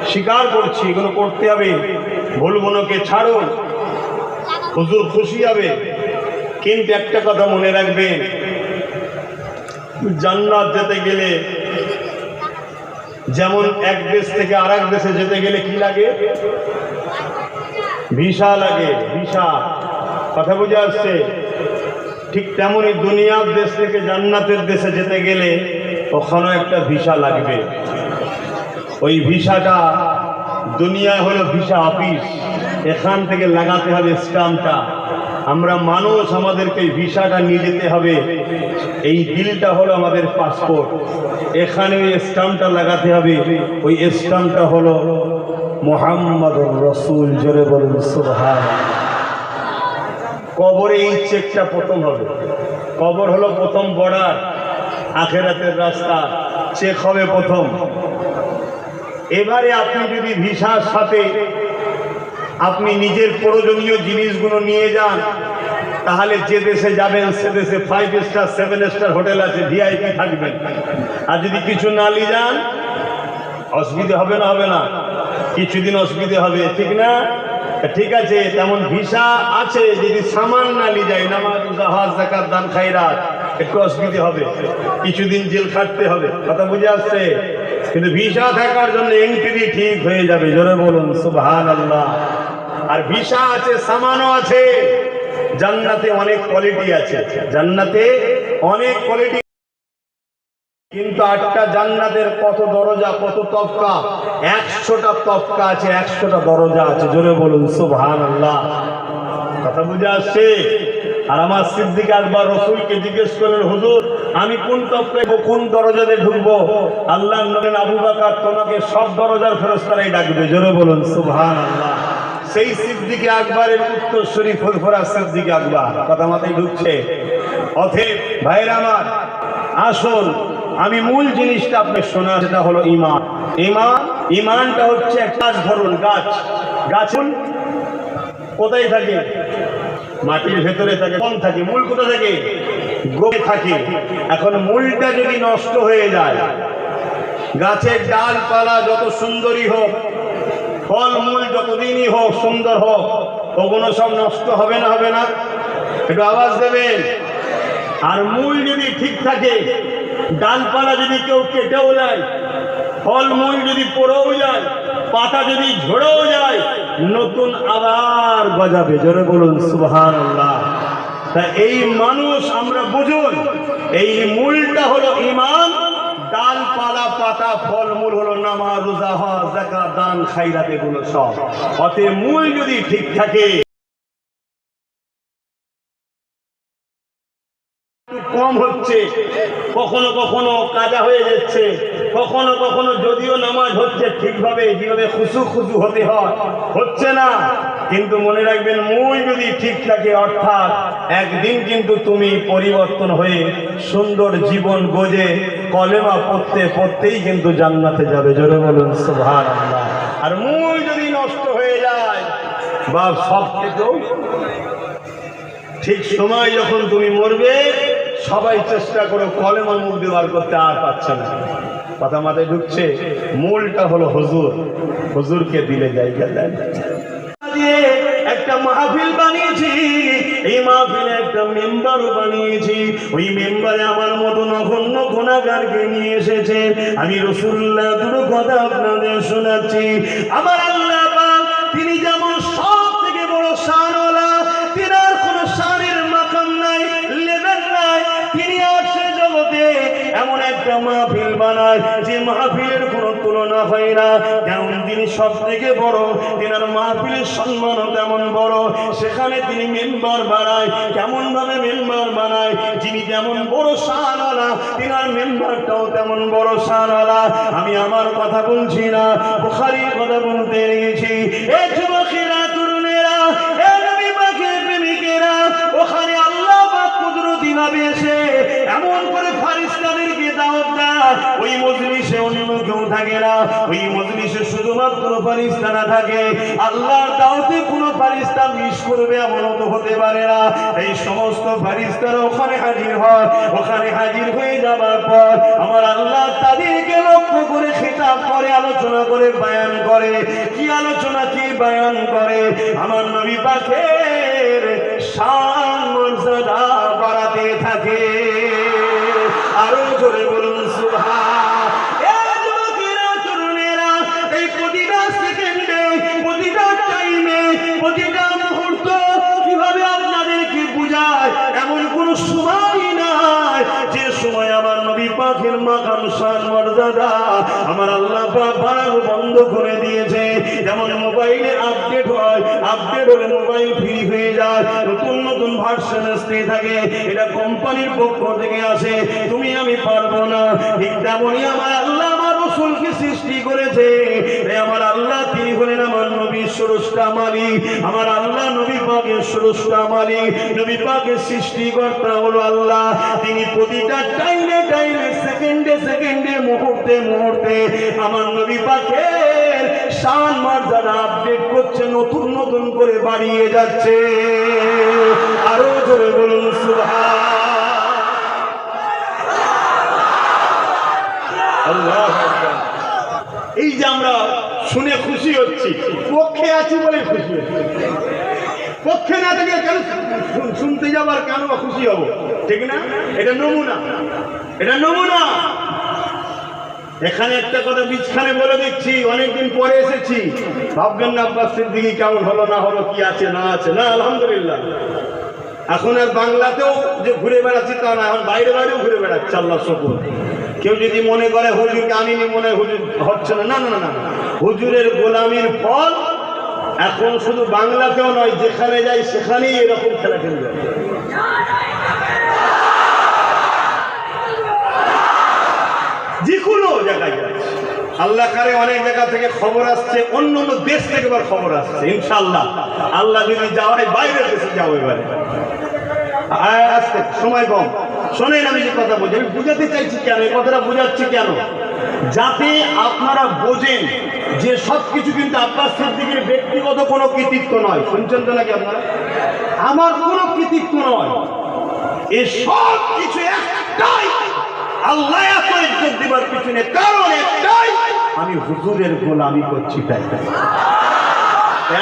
স্বীকার করছি, এগুলো করতে হবে। ভুলগুলোকে ছাড়ুন, হুজুর খুশি হবে। কিন্তু একটা কথা মনে রাখবেন, জান্নাত যেতে গেলে যেমন এক দেশ থেকে আর এক দেশে যেতে গেলে কি লাগে? ভিসা লাগে, ভিসা। কথা বুঝে আসছে? ঠিক তেমনই দুনিয়ার দেশ থেকে জান্নাতের দেশে যেতে গেলে ওখানেও একটা ভিসা লাগবে। ওই ভিসাটা দুনিয়া হলো ভিসা অফিস, এখান থেকে লাগাতে হবে স্ট্যাম্পটা। আমরা মানুষ, আমাদেরকে ভিসাটা নিয়ে যেতে হবে। এই দিলটা হলো আমাদের পাসপোর্ট, এখানে ওই স্ট্যাম্পটা লাগাতে হবে। ওই স্ট্যাম্পটা হলো মুহাম্মাদুর রাসূল। জোরে বলুন সুবহানাল্লাহ। কবরে এই চেকটা প্রথম হবে। কবর হলো প্রথম বর্ডার, আখেরাতের রাস্তা, চেক হবে প্রথম। এবারে আপনি যদি ভিসার সাথে আপনি নিজের প্রয়োজনীয় জিনিসগুলো নিয়ে যান, তাহলে যে দেশে যাবেন সে দেশে 5 স্টার 7 স্টার হোটেল আছে, ভিআইপি থাকবেন। আর যদি কিছু না নিয়ে যান, অসুবিধা হবে না? হবে না? কিছুদিন অসুবিধা হবে, ঠিক না? ঠিক আছে, তেমন ভিসা আছে, যদি সামান না নিয়ে যায়, নামাজ, জাহাজ, যাকাত, দান, খায়রাত, একটু অসুবিধা হবে, কিছুদিন জেল খাটতে হবে। কথা বুঝে আসছে? কিন্তু ভিসা থাকার জন্য এন্ট্রি ঠিক হয়ে যাবে। জোরে বলুন সুবহানাল্লাহ। আর ভিসা আছে, সামানও আছে। জান্নাতে অনেক কোয়ালিটি আছে, জান্নাতে অনেক কোয়ালিটি। কিন্তু 8টা জান্নাতের কত দরজা, কত তফকা? 100টা তফকা আছে, 100টা দরজা আছে। জোরে বলুন সুবহানাল্লাহ। কথা বুঝে আসছে? আর আমার সিদ্দিক আকবর রাসূলকে জিজ্ঞেস করলেন, হুজুর আমি কোন তফকায় কোন দরজাতে ঢুকবো? আল্লাহ নবী আবু বকর, তোমাকে সব দরজার ফেরেশতারাই ডাকবে। জোরে বলুন সুবহানাল্লাহ। সেই সিদ্দিক আকবরের উত্তরসূরি ফুরফুরা সিদ্দিক আকবর। কথা মাথায় ঢুকছে? অতএব ভাইরা আমার, আসুন আমি মূল জিনিসটা আপনি শোনা, সেটা হলো ঈমান। ঈমানটা হচ্ছে একটা গাছ, ধরুন গাছ, গাছ কোথায় থাকে? মাটির ভেতরে থাকে। কোন থাকে? মূল কোথা থাকে? গোড়ে থাকে। এখন মূলটা যদি নষ্ট হয়ে যায়, গাছের ডালপালা যত সুন্দরী হোক, ফল মূল যতদিনই হোক, সুন্দর হোক, ওগুলো সব নষ্ট হবে না? হবে না? একটু আওয়াজ দেবেন। আর মূল যদি ঠিক থাকে, ডালপালা যদি কেউ কেটেও যায়, ফল মূল যদি পড়েও যায়, পাতা যদি ঝরেও যায়, নতুন আবার গজাবে। জোরে বলুন সুবহানাল্লাহ। তা এই মানুষ আমরা বুঝুন, এই মূলটা হলো ঈমান, ডালপালা পাতা ফল মূল হলো নামাজ, রোজা, হজ, যাকাত, দান, খায়রাত, এগুলো সব। অতএব মূল যদি ঠিক থাকে, কম হচ্ছে, কখনো কখনো কাজা হয়ে যাচ্ছে, কখনো কখনো যদিও নামাজ হচ্ছে ঠিকভাবে, যেভাবে খুশু খুশু হতে হয়, হচ্ছে না। কিন্তু মনে রাখবেন, মূল যদি ঠিক থাকে, অর্থাৎ একদিন কিন্তু তুমি পরিবর্তন হয়ে সুন্দর জীবন গজে কলেমা পড়তে পড়তেই কিন্তু জান্নাতে যাবে। জোরে বলুন সুবহানাল্লাহ। আর মূল যদি নষ্ট হয়ে যায়, বা সব থেকেও ঠিক সময় যখন তুমি মরবে, সবাই চেষ্টা করো কলেমা মুখ দিয়ে বার করতে, আর পাচ্ছে না। কথা মাথায় ঢুকছে? মূলটা হলো হুজুর, হুজুরকে দিলে জায়গা দেন। একটা মাহফিল বানিয়েছি, এই মাহফিলে একটা মেম্বারও বানিয়েছি। ওই মেম্বারে আমার মতো নগণ্য গুনাহগারকে নিয়ে এসেছে। আমি রাসূলুল্লাহ দুটো কথা আপনাদের শোনাচ্ছি। আমার আল্লাহ পাক, তিনি যেমন সব থেকে বড় শানওয়ালা, তিনার কোনো শানের মাকাম নাই, লেভেল নাই। তিনি আসে জগতে এমন একটা মাহফিল বানায়, যে মাহফিলের কোনো তুলনা হয় না। যেমন তিনি সব থেকে বড়, তিনার মাহফিলের সম্মানও তেমন বড়। সেখানে তিনি মেম্বার বানায়, কেমন ভাবে মেম্বার বানায়, যিনি যেমন বড় শানওয়ালা, তিনার মেম্বারটাও তেমন বড় শানওয়ালা। আমি আমার কথা বলছি না, বুখারীর কথা বলতে গেছি। এই যুবকেরা, তরুণেরা, এই নবী পাকের প্রেমিকেরা, ওখানে আল্লাহ পাক কুদরতি ভাবে এসে এমন করে ফারিস্তাদেরকে দাওয়াত দেয়, ওই মজলিসে অন্য কেউ থাকে না। ওই মজলিসে শুধুমাত্র ফারিস্তারা থাকে। আল্লাহর দাওয়াতে কোনো ফারিস্তা মিস করবে এমন তো হতে পারে না। এই সমস্ত ফারিস্তারা ওখানে হাজির হয়। ওখানে হাজির হয়ে যাবার পর আমার আল্লাহ তাদেরকে লক্ষ্য করে খিতাব করে, আলোচনা করে, বয়ান করে। কি আলোচনা, কি বয়ান করে? আমার নবী পাকের শান মর্যাদা বাড়াতে থাকে। আরো জোরে বলুন সুবহান। এই যুবকেরা, তরুণেরা, এই প্রতিটা সেকেন্ডে, প্রতিটা টাইমে, প্রতিটা মুহূর্ত কিভাবে আপনাদেরকে বুঝায়, এমন কোন সময় নাই যে সময় আমার নবী পাকের মাকাম, শান, মর্যাদা আমার আল্লাহ পাক বাড়ানো বন্ধ করে দিয়েছে। যেমন মোবাইলে আপডেট হয়, আপডেট হলে মোবাইল ফ্রি হয়ে যায়, নতুন নতুন ভার্সন আসতে থাকে। এটা কোম্পানির পক্ষ থেকে আসে, তুমি আমি পারবো না। ঠিক তেমনই আমার আল্লাহ আমার রাসূলকে সৃষ্টি করেছে। আমার আল্লাহ, তিনি হলেন আমার নবীর স্রষ্টা মালিক। আমার আল্লাহ নবী পাকের স্রষ্টা মালিক, নবী পাকের সৃষ্টিকর্তা হলো আল্লাহ। তিনি প্রতিটা টাইমে টাইমে, সেকেন্ডে সেকেন্ডে, মুহূর্তে মুহূর্তে আমার নবী পাকের শান মর্যাদা আপডেট করছে, নতুন নতুন করে বাড়িয়ে যাচ্ছে। আরো জোরে বলুন সুবহান আল্লাহু আকবার। এই যে আমরা শুনে খুশি হচ্ছি, পক্ষে আছি বলে খুশি হচ্ছি। পক্ষে না থেকে কেন শুনতে যাবার, কেন খুশি হব? ঠিক না? এটা নমুনা, এটা নমুনা। এখানে একটা কথা বিছখানে বলে দিচ্ছি, অনেকদিন পরে এসেছি, ভাববেন না আব্বাস সিদ্দিকী কেমন হলো না হলো, কি আছে না আছে। না, আলহামদুলিল্লাহ। এখন আর বাংলাতেও যে ঘুরে বেড়াচ্ছি তা না, এখন বাইরে বাইরেও ঘুরে বেড়াচ্ছি, আল্লাহ শুকর। কেউ যদি মনে করে হুজুরকে আনিনি, মনে হুজুর হচ্ছে না, না না না, হুজুরের গোলামির ফল এখন শুধু বাংলাতেও নয়, যেখানে যাই সেখানেই এরকম খেলা খেলবে। যে কোনো জায়গায় যাচ্ছে, আল্লাহ কারে অনেক জায়গা থেকে খবর আসছে, অন্য অন্য দেশ থেকে আবার খবর আসছে। ইনশাআল্লাহ আল্লাহ যদি যাওয়ায় বাইরের দেশে যাও, এবারে আসতে সময় কম। শোনেন, আমি যে কথা বলছি, আমি বুঝাতে চাইছি কেন, এই কথাটা বুঝাচ্ছি কেন, যাতে আপনারা বোঝেন যে সবকিছু কিন্তু আব্বাস সিদ্দিকীর ব্যক্তিগত কোনো কৃতিত্ব নয়। শুনছেন তো নাকি আপনারা? আমার কোনো কৃতিত্ব নয়, এ সব কিছু একটাই, আল্লাহ এত ইজ্জত দিবার পিছনে কারণ একটাই, আমি হুজুরের গোলামি করছি। তাই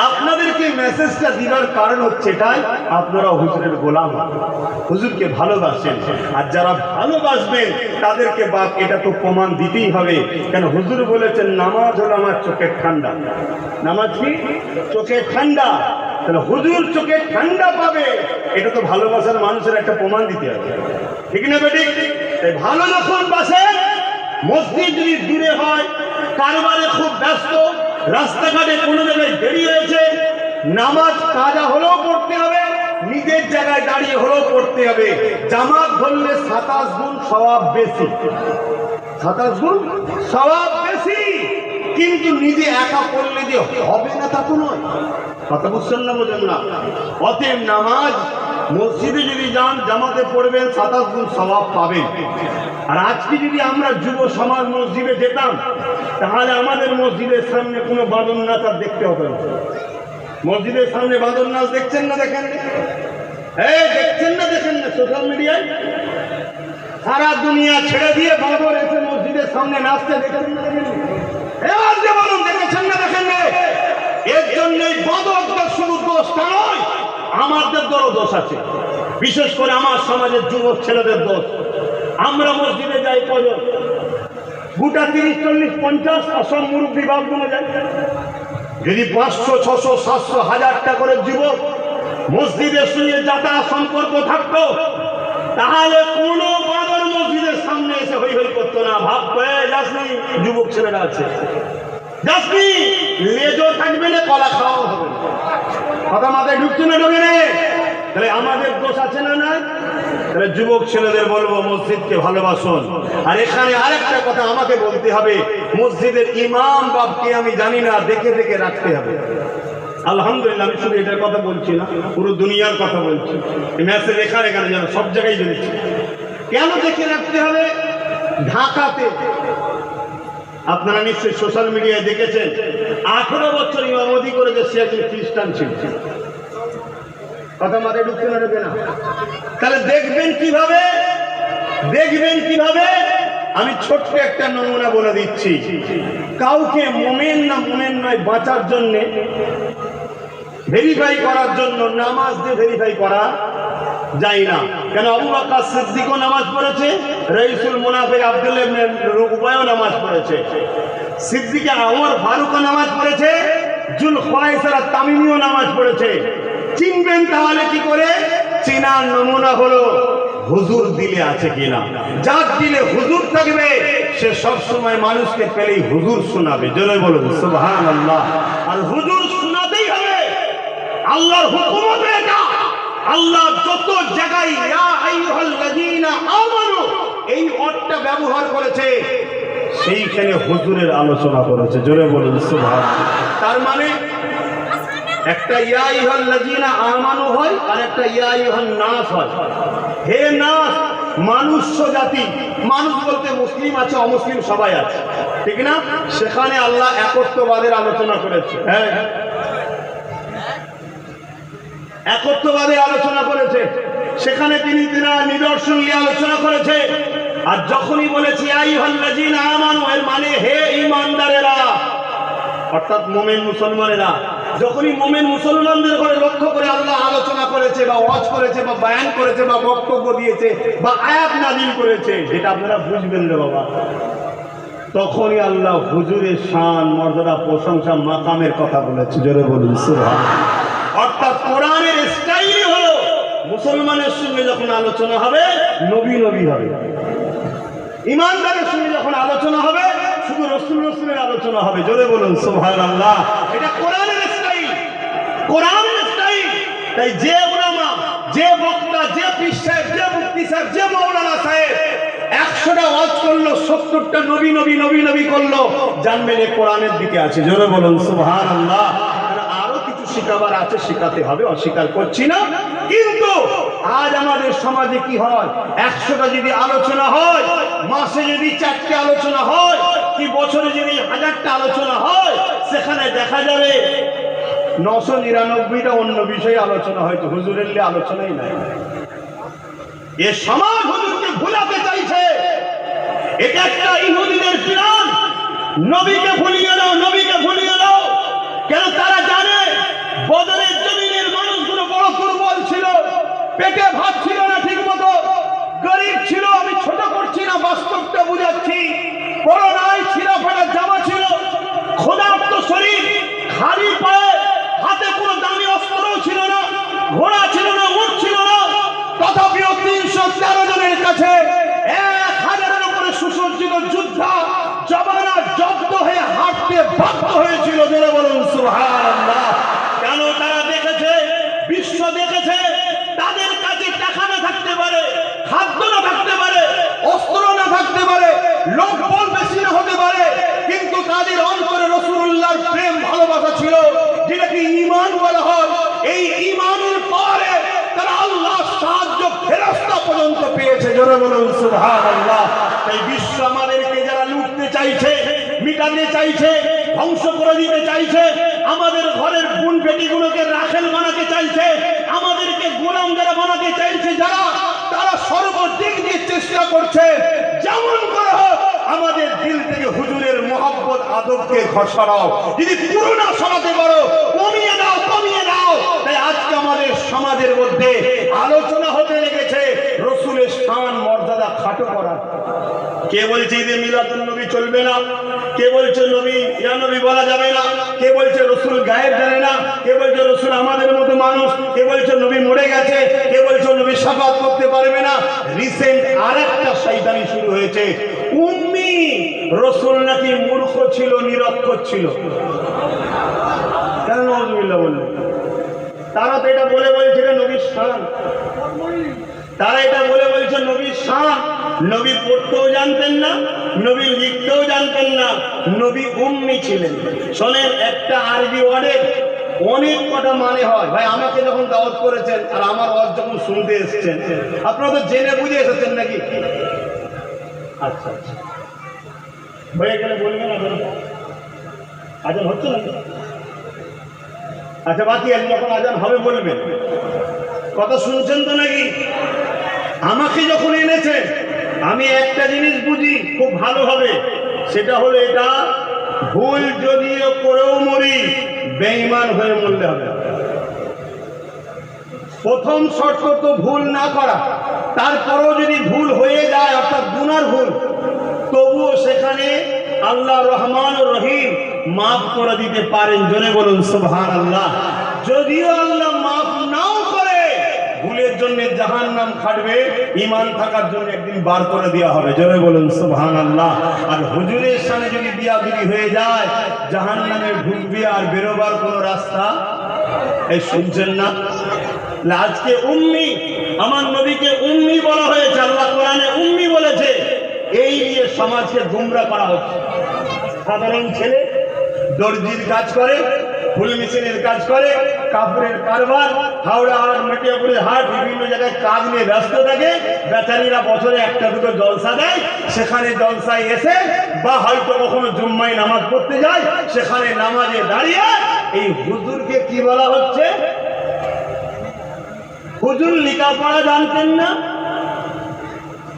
আপনাদেরকে মেসেজটা দিবার কারণ হচ্ছে এটাই, আপনারা হুজুরের গোলাম, হুজুরকে ভালোবাসেন। আর যারা ভালোবাসবেন তাদেরকে বাপ এটা তো প্রমাণ দিতেই হবে। কেন হুজুর বলেছেন নামাজ হলো আমার চোখের ঠান্ডা। নামাজ কি? চোখের ঠান্ডা। তাহলে হুজুর চোখে ঠান্ডা পাবে, এটা তো ভালোবাসার মানুষের একটা প্রমাণ দিতে হবে, ঠিক না বেটি? ভালো যখন বাসেন, মসজিদ যদি দূরে হয়, কারবারে খুব ব্যস্ত, রাস্তাঘাটে কোনো জায়গায় দেরি হয়েছে, নামাজ কাজা হলেও পড়তে হবে, নিজের জায়গায় দাঁড়িয়ে হলেও পড়তে হবে। জামাত ধরলে 27 গুণ সওয়াব বেশি, 27 গুণ সওয়াব বেশি। কিন্তু নিজে একা পড়লে যে হবে না তা তো নয়। কথা বুঝছেন না? বোঝেন না? অতএব নামাজ মসজিদে যদি যান, জামাতে পড়বেন, 27 গুণ সওয়াব পাবেন। আর আজকে যদি আমরা যুব সমাজ মসজিদে যেতাম, তাহলে আমাদের মসজিদের সামনে কোনো বাদন নাচ আর দেখতে হতো না। মসজিদের সামনে বাদন নাচ দেখছেন না? দেখেন দেখছেন না? দেখেন না সোশ্যাল মিডিয়ায়? সারা দুনিয়া ছেড়ে দিয়ে বাদর এসে মসজিদের সামনে নাচতে দেখেন না? দেখেন এবার যে বলুন, দেখেছেন না? দেখেন না? এর জন্যই বাদরদের শুধু দোষটা নয়, আমাদেরও দোষ আছে, বিশেষ করে আমার সমাজের যুবক ছেলেদের দোষ। আমরা মসজিদে যাই কজন? গোটা 30, 40, 50 আসন মুরব্বী বাবগুলো যায়। যদি 500, 600, 700, 1000টা করে যুবক মসজিদের সঙ্গে যাতায়াত সম্পর্ক থাকতো, তাহলে কোনো বাদর মসজিদের সামনে এসে হই হই করতো না। ভাববে যাসনি, যুবক ছেলেরা আছে, যাসনি, লেজও থাকবে না, কলা খাওয়াও হবে না। কথা মাথায় ঢুকছে না? ঢোকে না? তাহলে আমাদের দোষ আছে না? না? তাহলে যুবক ছেলেদের বলবো, মসজিদকে ভালোবাসুন। আর এখানে আরেকটা কথা আমাকে বলতে হবে, মসজিদের ইমাম বাবকে আমি জানি না, দেখে দেখে রাখতে হবে। আলহামদুলিল্লাহ, আমি শুধু এটার কথা বলছি না, পুরো দুনিয়ার কথা বলছি। মেসেজ এখানে যেন সব জায়গায় বলছি। কেন দেখে রাখতে হবে? ঢাকাতে আপনারা নিশ্চয়ই সোশ্যাল মিডিয়ায় দেখেছেন, 18 বছর ইমামতি করেছে, সে একজন খ্রিস্টান ছিল। কথা মাথায় ঢুকতে না? ঢুকে না? তাহলে দেখবেন কিভাবে? দেখবেন কিভাবে? আমি ছোট্ট একটা নমুনা বলে দিচ্ছি। কাউকে মোমেন না মোমেন নয় বাঁচার জন্য, ভেরিফাই করার জন্য নামাজ দিয়ে ভেরিফাই করা যায় না। কেন? আবু বকর সিদ্দিকও নামাজ পড়েছে, রাইসুল মুনাফিক আব্দুল্লাহ ইবনে উবাইও নামাজ পড়েছে, সিদ্দিকে ওমর ফারুকও নামাজ পড়েছে, জুল খুলাইসা তামিমিও নামাজ পড়েছে। চিনবেন তাহলে কি করে? চিনার নমুনা হলো হুজুর দিলে আছে কিনা। যার দিলে হুজুর থাকবে, সে সব সময় মানুষকে পেলেই হুজুর শোনাবে। জোরে বলুন সুবহানাল্লাহ। আর হুজুর শোনাতেই হবে, আল্লাহর হুকুমত এটা। আল্লাহ যত জায়গায় ইয়া আইয়ুহাল্লাযীনা আমানু এই ওয়ার্ডটা ব্যবহার করেছে, সেইখানে হুজুরের আলোচনা করেছে। জোরে বলুন সুবহানাল্লাহ। তার মানে একটা ইয়া আইয়ুহাল্লাযীনা আমানু হয়, আর একটা ইয়া আইয়ুহান নাস হয়। হে নাস, মানুষ জাতি। মানুষ বলতে মুসলিম আছে, অমুসলিম সবাই আছে, ঠিক না? সেখানে আল্লাহ একত্ববাদের আলোচনা করেছে। হ্যাঁ, একত্ববাদের আলোচনা করেছে। সেখানে তিনি নিদর্শন নিয়ে আলোচনা করেছে। আর যখনই বলেছে আইয়ুহাল্লাযীনা আমানু, এর মানে হে ঈমানদারেরা, অর্থাৎ মুমিন মুসলমানেরা। যখনই মুমিন মুসলমানদের করে লক্ষ্য করে আল্লাহ আলোচনা করেছে বা ওয়াজ করেছে বা বয়ান করেছে বা বক্তব্য দিয়েছে বা আয়াত নাযিল করেছে, যেটা আপনারা বুঝবেন রে বাবা, তখনই আল্লাহ হুজুরের শান, মর্যাদা, প্রশংসা, মাকামের কথা বলেছে। জোরে বলুন সুবহানাল্লাহ। অর্থাৎ কোরআনের স্টাইলই হলো, মুসলমানের সঙ্গে যখন আলোচনা হবে নবী নবী হবে, ঈমানদারের সঙ্গে যখন আলোচনা হবে শুধু রসুলের আলোচনা হবে। জোরে বলুন সুবহানাল্লাহ। এটা কোরআনের স্টাইল, কোরআনের স্টাইল। তাই যে উলামা, যে বক্তা, যে পীর সাহেব, যে মুফতি সাহেব, যে মাওলানা সাহেব 100টা ওয়াজ করলো, 70টা নবী নবী নবী নবী করলো, জানবেন এ কোরআনের দিকে আছে। জোরে বলুন সুবহানাল্লাহ। আরো কিছু শিখাবার আছে, শিখাতে হবে, অস্বীকার করছি না। কিন্তু আজ আমাদের সমাজে কি হয়, 100টা যদি আলোচনা হয়, মাসে যদি 4টে আলোচনা হয়, কি বছরে যদি 1000টা আলোচনা হয় সেখানে দেখা যাবে 999টা অন্য বিষয়ে আলোচনা হয়তো, হুজুরের নিয়ে আলোচনাই নাই। এ সমাজ হুজুরকে ভুলাতে চাইছে। এটা একটা ইহুদিদের প্ল্যান। নবীকে ভুলিয়ে দাও, নবীকে ভুলিয়ে দাও। কেন? তারা জানে বদরের জমিনের মানুষগুলো বড় দুর্বল ছিল, পেটে ভাত ছিল না ঠিক মতো, গরিব ছিল। আমি ছোট করছি না, বাস্তবটা বুঝাচ্ছি। বড় নাই, ছিঁড়া ফাটা জামা ছিল, ক্ষুধার্ত শরীর, খালি পায়ে, হাতে কোনো দামি অস্ত্রও ছিল না, ঘোড়া ছিল না, উট ছিল না। তথাপিও 313 জনের কাছে 1000-এর উপরে সুসজ্জিত যোদ্ধা জবানা জব্দ হয়ে হাঁটতে বাধ্য হয়েছিল। জোরে বলুন সুবহানাল্লাহ। কেন? তারা দেখেছে, বিশ্ব দেখেছে, তাদের কাছে টাকা না থাকতে পারে, খাদ্য না থাকতে পারে, অস্ত্র না থাকতে পারে, লোকবল বেশি না হতে পারে, কিন্তু তাদের অন্তরে রাসূলুল্লাহর প্রেম ভালোবাসা ছিল, যেটাকে ঈমান বলা হয়। এই ঈমানের পরে তারা আল্লাহর সাহায্য ফেরেশতা পর্যন্ত পেয়েছে। জোরে বলুন সুবহানাল্লাহ। তাই বিশ্ব আমাদেরকে যারা লুটতে চাইছে, মিটাতে চাইছে, ধ্বংস করে দিতে চাইছে, আমাদের ঘরের বোন বেটিগুলোকে রাখেল বানাতে চাইছে, আমাদেরকে গোলাম যারা বানাতে চাইছে যারা, তারা সর্বদিক দিয়ে চেষ্টা করছে যেমন করে হোক আমাদের দিল থেকে হুজুরের মহব্বত আদবকে সরাও। যদি পুরোনা সরাতে পারো, কমিয়ে দাও, কমিয়ে দাও। তাই আজকে আমাদের সমাজের মধ্যে আলোচনা হতে লেগেছে রসুলের শান মর্যাদা খাটো করা। কে বলছে ঈদে মিলাদুন নবী চলবে না, কে বলছে নবী ইয়া নবী বলা যাবে না, কে বলছে রসুল গায়েব জানে না, কে বলছে রসুল আমাদের মতো মানুষ, কে বলছে নবী মরে গেছে, কে বলছে নবী শাফাত করতে পারবে না। রিসেন্ট আরেকটা শয়তানি শুরু হয়েছে, উম্মি রসুল নাকি মূর্খ ছিল, নিরক্ষর ছিল। কেন নাউযুবিল্লাহ বললেন? তারা তো এটা বলে বলছে এটা নবীর শান, তারা এটা বলে বলছে নবীর শান। নবী পড়তেও জানতেন না, নবী লিখতেও জানতেন না, নবী উম্মি ছিলেন। শোনেন, একটা আরবি ওয়ার্ডের অনেক কটা মানে হয়। ভাই আমাকে যখন দাওয়াত করেছেন আর আমার ওয়াজ যখন শুনতে এসেছেন, আপনারা তো জেনে বুঝে এসেছেন নাকি? আচ্ছা আচ্ছা, হয়ে গেলে বলবেন না? আজান হচ্ছে না? আচ্ছা, বাকি আছে, যখন আজান হবে বলবেন। কথা শুনছেন তো নাকি? আমাকে যখন এনেছে আমি একটা জিনিস বুঝি খুব ভালোভাবে, সেটা হলো এটা ভুল যদিও করেও মরি, বেঈমান হয়ে মরলে হবে। প্রথম শর্ত তো ভুল না করা। তারপরেও যদি ভুল হয়ে যায়, অর্থাৎ গুনার ভুল, তবুও সেখানে আল্লাহ রহমান ও রহিম মাফ করে দিতে পারেন। জোরে বলুন সুবহানাল্লাহ। যদিও আল্লাহ মাফ নাও করে, ভুলের জন্য জাহান্নাম খাটবে, ঈমান থাকার জন্য একদিন বার করে দেওয়া হবে। জোরে বলুন সুবহানাল্লাহ। আর হুজুরের সামনে যদি বিয়াদবি হয়ে যায়, জাহান্নামে ঢুকবে আর বেরোবার কোনো রাস্তা এই শুনছেন না? আজকে উম্মি, আমার নবীকে উম্মি বলা হয়েছে, আল্লাহ কোরআনে উম্মি বলেছে। এই নিয়ে সমাজকে গুমরা করা হচ্ছে। সাধারণ ছেলে দর্জির কাজ করে, ফুল মেশিনের কাজ করে, কাপড়ের কারবার, হাওড়া হাট, মেটিয়াপুরের হাট, বিভিন্ন জায়গায় কাজ নিয়ে ব্যস্ত থাকে। বেচারীরা বছরে একটা দুটো জলসা দেয়, সেখানে জলসায় এসে বা হয়তো কখনো জুম্মায় নামাজ পড়তে যায়, সেখানে নামাজে দাঁড়িয়ে এই হুজুরকে কি বলা হচ্ছে? হুজুর লেখাপড়া জানতেন না,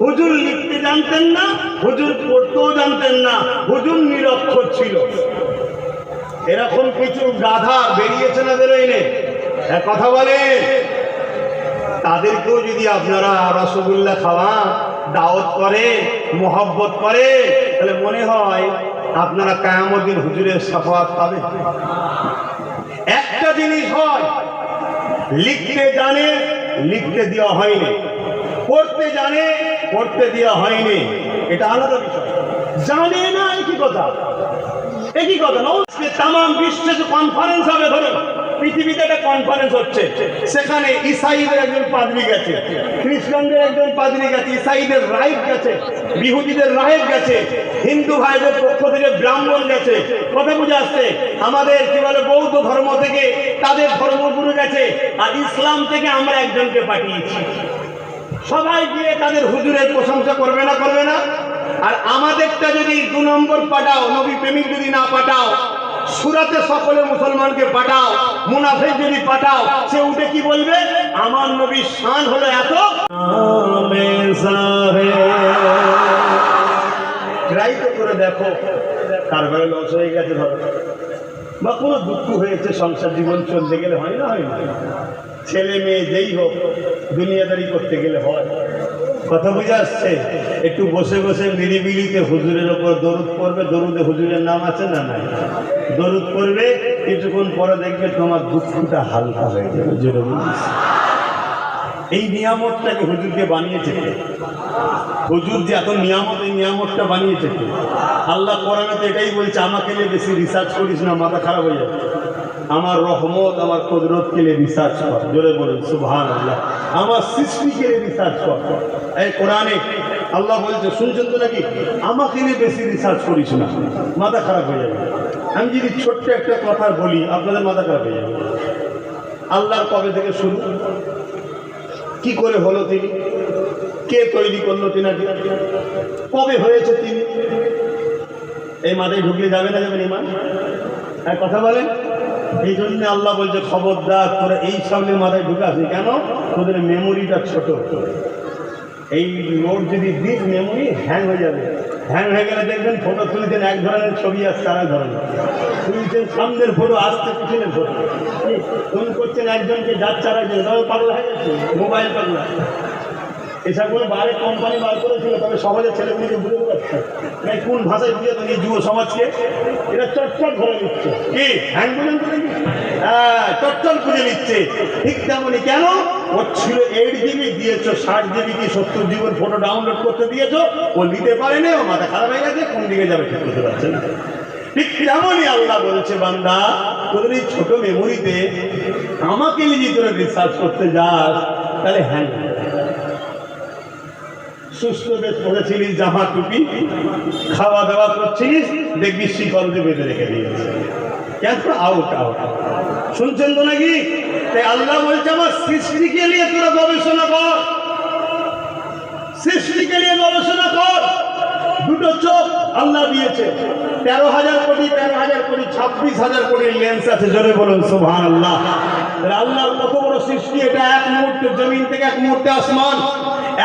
হুজুর লিখতে জানতেন না, হুজুর পড়তেও জানতেন না, হুজুর নিরক্ষর ছিল। এরকম কিছু গাধা বেরিয়েছে না বেরোয়নি? কথা বলে। তাদেরকেও যদি আপনারা রসগোল্লা খাওয়া, দাওয়াত করে, মোহব্বত করে, তাহলে মনে হয় আপনারা কিয়ামত দিন হুজুরের শাফাআত পাবেন। একটা জিনিস হয়, লিখতে জানে, লিখতে দেওয়া হয়নি, পড়তে জানে, পড়তে দেওয়া হয়নি, এটা আলাদা বিষয়। জানে না, একই কথা, একই কথা। তাম বিশ্বে যে কনফারেন্স হবে, ধরুন পৃথিবীতে একটা কনফারেন্স হচ্ছে, সেখানে ইসাইদের একজন পাদ্রী গেছে, খ্রিস্টানদের একজন পাদ্রী গেছে, ইসাইদের রাহিব গেছে, বিহুদিদের রাহিব গেছে, হিন্দু ভাইদের পক্ষ থেকে ব্রাহ্মণ গেছে। কথা বুঝে আসছে? আমাদের কি বলে বৌদ্ধ ধর্ম থেকে তাদের ধর্মগুরু গেছে, আর ইসলাম থেকে আমরা একজনকে পাঠিয়েছি। সবাই গিয়ে তাদের হুজুরের প্রশংসা করবে না, করবে না? আর আমাদেরটা যদি 2 নম্বর পাঠাও, নবী প্রেমিক যদি না পাঠাও, সূরাতে সকলে মুসলমানকে পাঠাও, মুনাফিক যদি পাঠাও, সে উঠে কি বলবে? আমার নবীর শান হলো এত, ট্রাই তো করে দেখো, কার ঘরে লস হয়ে গেছে ধরো, বা কোনো দুঃখ হয়েছে, সংসার জীবন চলতে গেলে হয় না, হয় না? ছেলে মেয়ে যেই হোক দুনিয়াদারি করতে গেলে হয়। কথা বুঝে আসছে? একটু বসে বসে নিরিবিলিতে হুজুরের ওপর দরুদ পড়বে, দরুদে হুজুরের নাম আছে না নাই? দরুদ পড়বে, কিছুক্ষণ পরে দেখবে তোমার দুঃখটা হালকা হয়ে যাবে। জোরে বলিস। এই নিয়ামতটাকে হুজুরকে বানিয়েছে কে? হুজুর যে এত নিয়ামত, এই নিয়ামতটা বানিয়েছে কে? আল্লাহ কোরআনে তো এটাই বলছে, আমাকে নিয়ে বেশি রিসার্চ করিস না, মাথা খারাপ হয়ে যাবে। আমার রহমত, আমার কুদরতকে নিয়ে রিসার্চ কর। জোরে বলুন সুবহানাল্লাহ। আমার সৃষ্টিকে নিয়ে রিসার্চ কর। এই কোরআনে আল্লাহ বলছে, শুনছেন তো নাকি? আমাকে নিয়ে বেশি রিসার্চ করিস না, মাথা খারাপ হয়ে যাবে। আমি যদি ছোট্ট একটা কথা বলি, আপনাদের মাথা খারাপ হয়ে যাবে। আল্লাহর কবে থেকে শুরু, কি করে হলো তিনি, কে তৈরি করলো তিনাকে, কবে হয়েছে তিনি, এই মাথায় ঢুকলে যাবে না, যাবেন ইমান? এক কথা বলেন। এই জন্য আল্লাহ বলছে, খবরদার তোরা এই সামনে মাথায় ঢুকে আসি। কেন? তোদের মেমোরিটা ছোট। এই নোট যদি দিস, মেমোরি হ্যাং হয়ে যাবে। হ্যাং হয়ে গেলে দেখবেন ফটো তুলছেন এক ধরনের, ছবি আসছে আর এক ধরনের। তুলছেন সামনের ফটো, আসছে পিছনের ফটো। ফোন করছেন একজনকে, যাচ্ছে আর একজন, তবে পাগলা হয়ে যাচ্ছে, মোবাইল পাগলা। এসবগুলো বাইরে কোম্পানি বার করেছিল, তবে সমাজের ছেলেগুলিকে বুঝতে পারছে না কোন ভাষায় বুঝে তো যুব সমাজকে এটা চটচট ধরে নিচ্ছে। কি হ্যাং বুঝেন তো নাকি? হ্যাঁ, চটচট বুঝে নিচ্ছে। ঠিক তেমনই কেন? ওর ছিল 8 GB, দিয়েছো 60 GB কি 70 GB ফটো ডাউনলোড করতে দিয়েছো, ও নিতে পারেনি, ও মাথা খারাপ হয়ে গেছে, কোন দিকে যাবে ঠিক করতে পারছে না। ঠিক তেমনই আল্লাহ বলছে, বান্দা তোদের এই ছোট মেমোরিতে আমাকে নিয়ে তোরা রিসার্চ করতে যাস, তাহলে হ্যাং সুস্থ বেশ পড়েছিলিস, জামা টুপি, খাওয়া দাওয়া করছিলিস, দেখবি শিকল দিয়ে বেঁধে রেখে দিয়েছে। কেন? Out out. শুনছেন তো নাকি? তাই আল্লাহ বলছে, আমার সৃষ্টিকে নিয়ে তোরা গবেষণা কর, সৃষ্টিকে নিয়ে গবেষণা কর। দুটো চোখ আল্লাহ দিয়েছে, 13,000 কোটি 26,000 কোটি লেন্স আছে। জোরে বলুন সুবহানাল্লাহ। আল্লাহর কত বড় সৃষ্টি এটা! এক মুহূর্তে জমিন থেকে এক মুহূর্তে আসমান,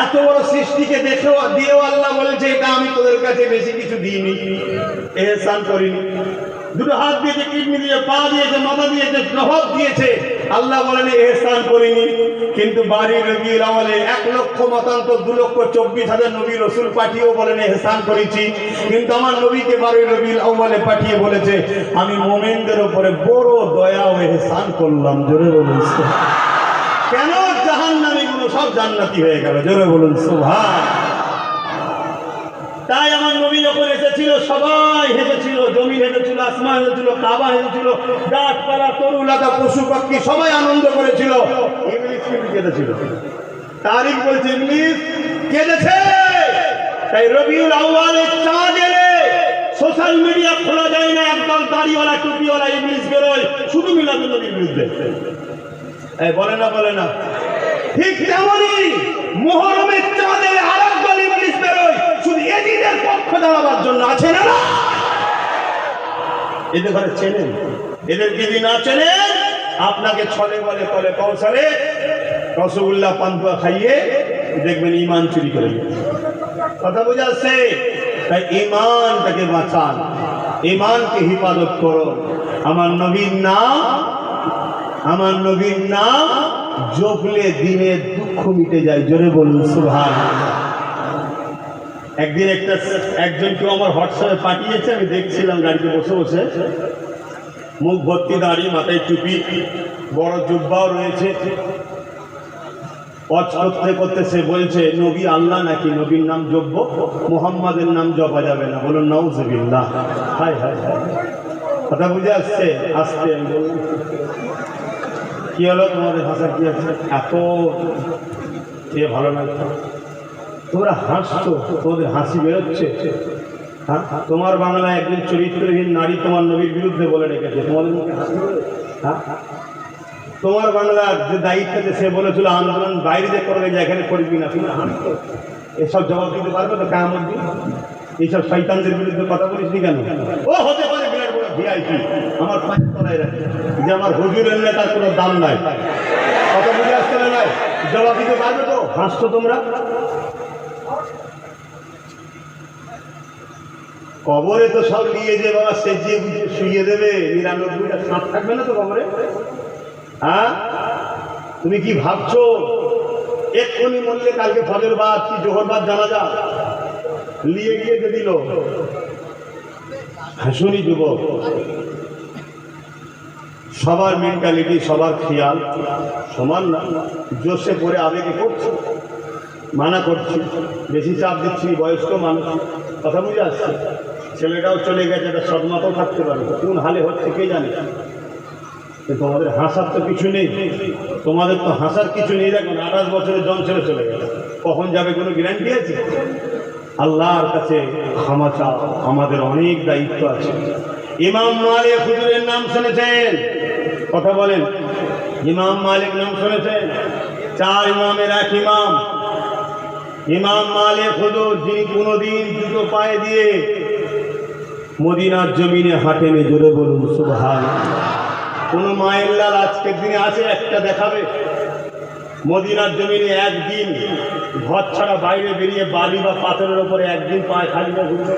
এত বড় সৃষ্টিকে দেখেও দিয়েও আল্লাহ বলেছে, এটা আমি তোদের কাছে বেশি কিছু দিইনি, এহসান করিনি। দুটো হাত দিয়েছে, কিডনি দিয়ে, পা দিয়েছে, মাথা দিয়েছে, প্রভাব দিয়েছে, আল্লাহ বলেন এহসান করিনি। কিন্তু বাড়ির রবিউল আউয়ালে 1 লক্ষ মতান্তর 2,24,000 নবী রসুল পাঠিয়েও বলেন এহসান করেছি। কিন্তু আমার নবীকে বাড়ির রবিউল আউয়ালে পাঠিয়ে বলেছে, আমি মুমিনদের উপরে বড় দয়া ও এহসান করলাম। জোরে বলুন কেন? জাহান্নামীগুলো সব জান্নাতি হয়ে গেল। জোরে বলুন সুবহান। তাই আমার নবী যখন এসেছিল, সবাই হেসেছিল, জমিন হেসেছিল, আসমান হেসেছিল, কাবা হেসেছিল, গাছপালা, তরুলতা, পশু পাখি সবাই আনন্দ করেছিল। ইবলিস কিন্তু কেঁদেছিল। তারিখ বলছে ইবলিস কেঁদেছে। তাই রবিউল আউয়ালে চাঁদ এলে সোশ্যাল মিডিয়া খোলা যায় না, একদল দাড়িওয়ালা টুপিওয়ালা ইবলিস বেরোয় শুধু মিলাদুন নবীর বিরুদ্ধে। বলে না, বলে না? ঠিক তেমনই মুহররমের চাঁদে আরেকদল ইবলিস বেরোয় শুধু এজিদের পক্ষ দাঁড়াবার জন্য। আছে না? এদের ঘরে চেনেন? এদের যদি না চেনেন, আপনাকে ছলে বলে তলে কৌশলে রসগোল্লা পান্তুয়া খাইয়ে দেখবেন ইমান চুরি করে দিয়েছে। কথা বোঝা যাচ্ছে? তাই ইমানটাকে বাঁচান, ইমানকে হিফাজত করো। আমার নবীর নাম জপলে দিনের দুঃখ মিটে যায়। জোরে বলুন সুবহানাল্লাহ। একদিন একজন কেউ আমার হোয়াটসঅ্যাপে পাঠিয়েছে, আমি দেখছিলাম গাড়িতে বসে বসে, মুখ ভর্তি দাড়ি, মাথায় টুপি, বড় জুব্বাও রয়েছে। ওয়াজ করতে করতে সে বলছে, নবী আল্লাহ নাকি? নবীর নাম জপব, মুহাম্মাদের নাম জপা যাবে না। বলুন নাউজুবিল্লাহ। হায় হায় হায়। কথা বুঝে আসছে? আসছে। আমি বললাম কি হলো তোমাদের ভাষা, কি আছে এত ভালো লাগছে? তোমরা হাসছো, তোমাদের হাসি বেরোচ্ছে। হ্যাঁ, তোমার বাংলায় একজন চরিত্রহীন নারী তোমার নবীর বিরুদ্ধে বলে রেখেছে, তোমাদের মুখে হাসি বেরোয়? হ্যাঁ, তোমার বাংলার যে দায়িত্বতে সে বলেছিল আন্দোলন বাইরে যে করবে, যে এখানে করবি না, তুমি হাসছো। এসব জবাব দিতে পারবে তো কিয়ামত দিন? এইসব শয়তানদের বিরুদ্ধে কথা বলিস নি কেন? ও হতে পারে বিরাট বড় ভিআইপি, আমার পায়ের তলায় রাখে, যে আমার হুজুরের নেতার কোনো দাম নাই। কথা বুঝে আসতে নাই, জবাব দিতে পারবে তো? হাসছো তোমরা। কবরে তো সব নিয়ে যে বাবা সেজিয়ে বুঝিয়ে শুয়ে দেবে, ৯৯টা সাপ থাকবে না তো কবরে? হ্যাঁ, তুমি কি ভাবছো এক্ষুনি মরলে কালকে ফজর বাদ কি জোহর বাদ জানা যা নিয়ে গিয়ে যে দিল? হাসুনি যুবক, সবার মেন্টালিটি সবার খেয়াল সমান না। জোশে পড়ে আবেগে করছে, মানা করছি, বেশি চাপ দিচ্ছি, বয়স্ক মানুষ, কথা বুঝে আসছে। ছেলেটাও চলে গেছে, একটা সদমাতাও থাকতে পারে, কোন হালে হচ্ছে কে জানে। তোমাদের হাসার তো কিছু নেই, তোমাদের তো হাসার কিছু নেই। দেখুন ২৮ বছরের জন ছেলে চলে গেল, কখন যাবে কোনো গ্যারান্টি আছে? আল্লাহর কাছে ক্ষমা চাও, আমাদের অনেক দায়িত্ব আছে। ইমাম মালিক হুজুরের নাম শুনেছেন? কথা বলেন, ইমাম মালিক নাম শুনেছেন? ৪ ইমামের এক ইমাম ইমাম মালিক হুজুর, যিনি কোনোদিন দুটো পায়ে দিয়ে মদিনার জমিনে হাঁটেনি। জোরে বলুন সুবহানাল্লাহ। কোন মায়ের লাল আজকের দিনে আছে একটা দেখাবে মদিনার জমিনে একদিন ঘর ছাড়া বাইরে বেরিয়ে বালি বা পাথরের উপরে একদিন পায়ে খালি না ঘুরবে?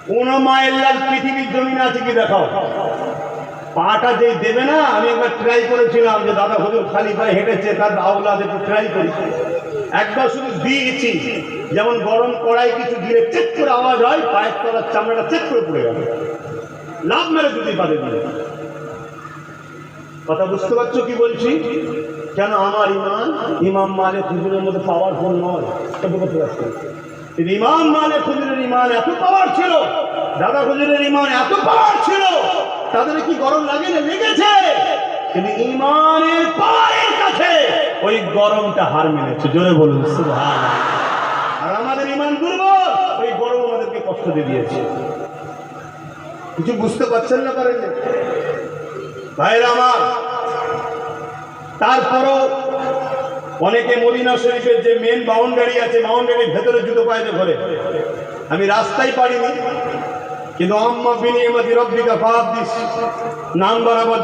কোন মায়ের লাল পৃথিবীর জমিনে আছে কি দেখাও? পাটা যেই দেবে না, আমি একবার ট্রাই করেছিলাম যে দাদা হুজুর খালি পায়ে হেঁটেছে, তার আওলাদ একটু ট্রাই করি। একবার শুধু দিয়েছি, যেমন গরম কড়াই কিছু দিলে চেক করে আওয়াজ হয়, পায়ের তলার চামড়াটা চেক করে পড়ে গেল, লাভ মেরে যদি বাদে দিলে। কথা বুঝতে পারছো কি বলছি? কেন? আমার ইমান ইমাম মালিক হুজুরের মধ্যে পাওয়ারফুল নয়। করতে পারছি, ইমাম মালিক হুজুরের ইমান এত পাওয়ার ছিল, দাদা হুজুরের ইমান এত পাওয়ার ছিল, তাদের কি গরম লাগে না? লেগেছে, কিন্তু ইমানের পাওয়ারের কাছে ওই গরমটা হার মেনেছে। জোরে বলুন সুবহানাল্লাহ। আর আমাদের ইমান দুর্বল, ওই গরম আমাদেরকে কষ্ট দিয়ে দিয়েছে। কিছু বুঝতে পারছেন না? পারেন না ভাইরা আমার। তারপরও অনেকে মদিনা শরীফের যে মেন বাউন্ডারি আছে, বাউন্ডারির ভেতরে জুতো পায়ে ঘরে, আমি রাস্তায় পারিনি, কিন্তু আম্মা বিনিয়ামতি রব্বিকা ফাহাদ্দিস নাম বরাবর